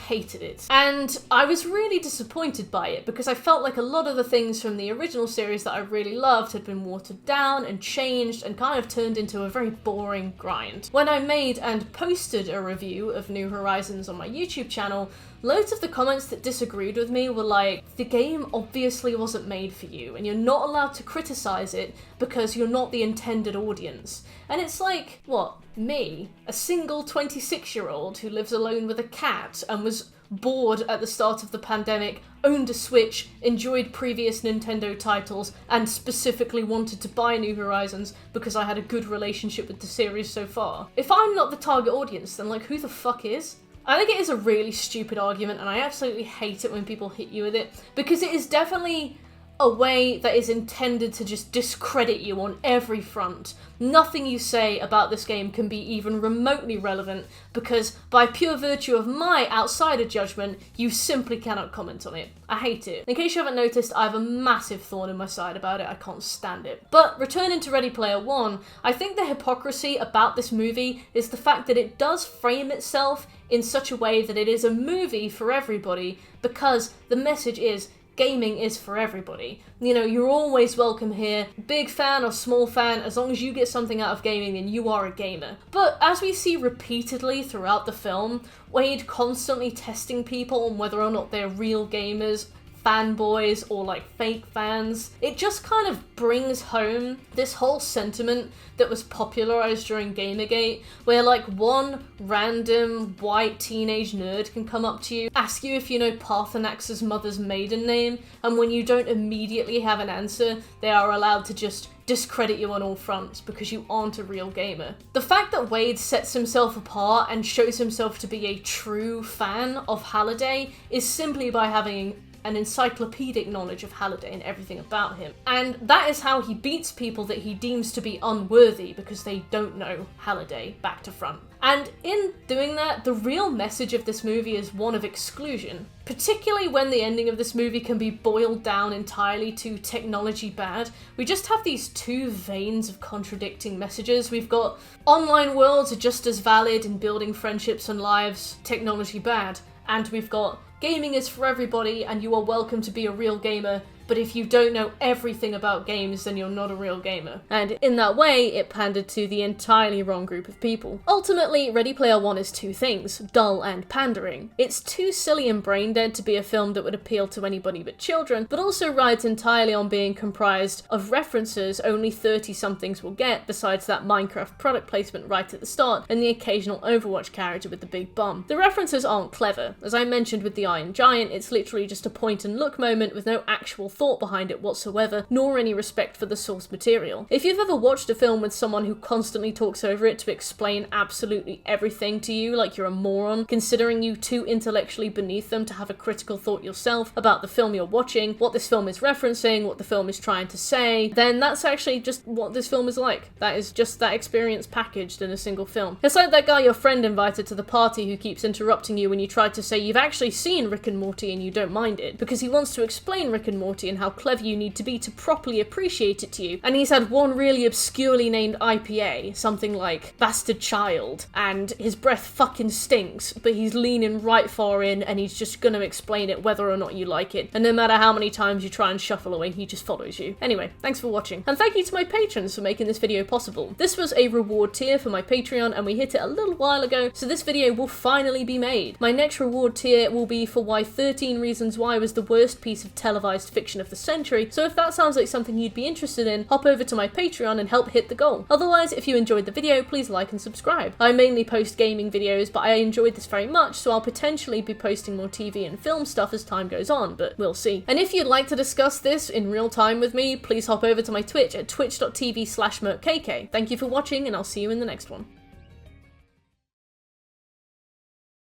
hated it. And I was really disappointed by it because I felt like a lot of the things from the original series that I really loved had been watered down and changed and kind of turned into a very boring grind. When I made and posted a review of New Horizons on my YouTube channel, loads of the comments that disagreed with me were like, the game obviously wasn't made for you and you're not allowed to criticize it because you're not the intended audience. And it's like, what, me, a single 26-year-old who lives alone with a cat and was bored at the start of the pandemic, owned a Switch, enjoyed previous Nintendo titles, and specifically wanted to buy New Horizons because I had a good relationship with the series so far. If I'm not the target audience, then like, who the fuck is? I think it is a really stupid argument and I absolutely hate it when people hit you with it because it is definitely a way that is intended to just discredit you on every front. Nothing you say about this game can be even remotely relevant because by pure virtue of my outsider judgment, you simply cannot comment on it. I hate it. In case you haven't noticed, I have a massive thorn in my side about it. I can't stand it. But returning to Ready Player One, I think the hypocrisy about this movie is the fact that it does frame itself in such a way that it is a movie for everybody because the message is gaming is for everybody. You know, you're always welcome here, big fan or small fan, as long as you get something out of gaming then you are a gamer. But as we see repeatedly throughout the film, Wade constantly testing people on whether or not they're real gamers, fanboys, or like fake fans, it just kind of brings home this whole sentiment that was popularized during Gamergate, where like one random white teenage nerd can come up to you, ask you if you know Parthenax's mother's maiden name, and when you don't immediately have an answer, they are allowed to just discredit you on all fronts because you aren't a real gamer. The fact that Wade sets himself apart and shows himself to be a true fan of Halliday is simply by having an encyclopedic knowledge of Halliday and everything about him. And that is how he beats people that he deems to be unworthy because they don't know Halliday back to front. And in doing that, the real message of this movie is one of exclusion, particularly when the ending of this movie can be boiled down entirely to technology bad. We just have these two veins of contradicting messages. We've got online worlds are just as valid in building friendships and lives, technology bad, and we've got gaming is for everybody and you are welcome to be a real gamer, but if you don't know everything about games, then you're not a real gamer. And in that way, it pandered to the entirely wrong group of people. Ultimately, Ready Player One is two things, dull and pandering. It's too silly and brain dead to be a film that would appeal to anybody but children, but also rides entirely on being comprised of references only 30-somethings will get, besides that Minecraft product placement right at the start, and the occasional Overwatch character with the big bum. The references aren't clever. As I mentioned with the Iron Giant, it's literally just a point and look moment with no actual thought behind it whatsoever, nor any respect for the source material. If you've ever watched a film with someone who constantly talks over it to explain absolutely everything to you like you're a moron, considering you too intellectually beneath them to have a critical thought yourself about the film you're watching, what this film is referencing, what the film is trying to say, then that's actually just what this film is like. That is just that experience packaged in a single film. It's like that guy your friend invited to the party who keeps interrupting you when you try to say you've actually seen Rick and Morty and you don't mind it, because he wants to explain Rick and Morty and how clever you need to be to properly appreciate it to you, and he's had one really obscurely named IPA, something like Bastard Child, and his breath fucking stinks, but he's leaning right far in and he's just gonna explain it whether or not you like it, and no matter how many times you try and shuffle away, he just follows you. Anyway, thanks for watching, and thank you to my patrons for making this video possible. This was a reward tier for my Patreon, and we hit it a little while ago, so this video will finally be made. My next reward tier will be for why 13 Reasons Why was the worst piece of televised fiction of the century, so if that sounds like something you'd be interested in, hop over to my Patreon and help hit the goal. Otherwise, if you enjoyed the video, please like and subscribe. I mainly post gaming videos, but I enjoyed this very much, so I'll potentially be posting more TV and film stuff as time goes on, but we'll see. And if you'd like to discuss this in real time with me, please hop over to my Twitch at twitch.tv/MertKayKay. Thank you for watching, and I'll see you in the next one.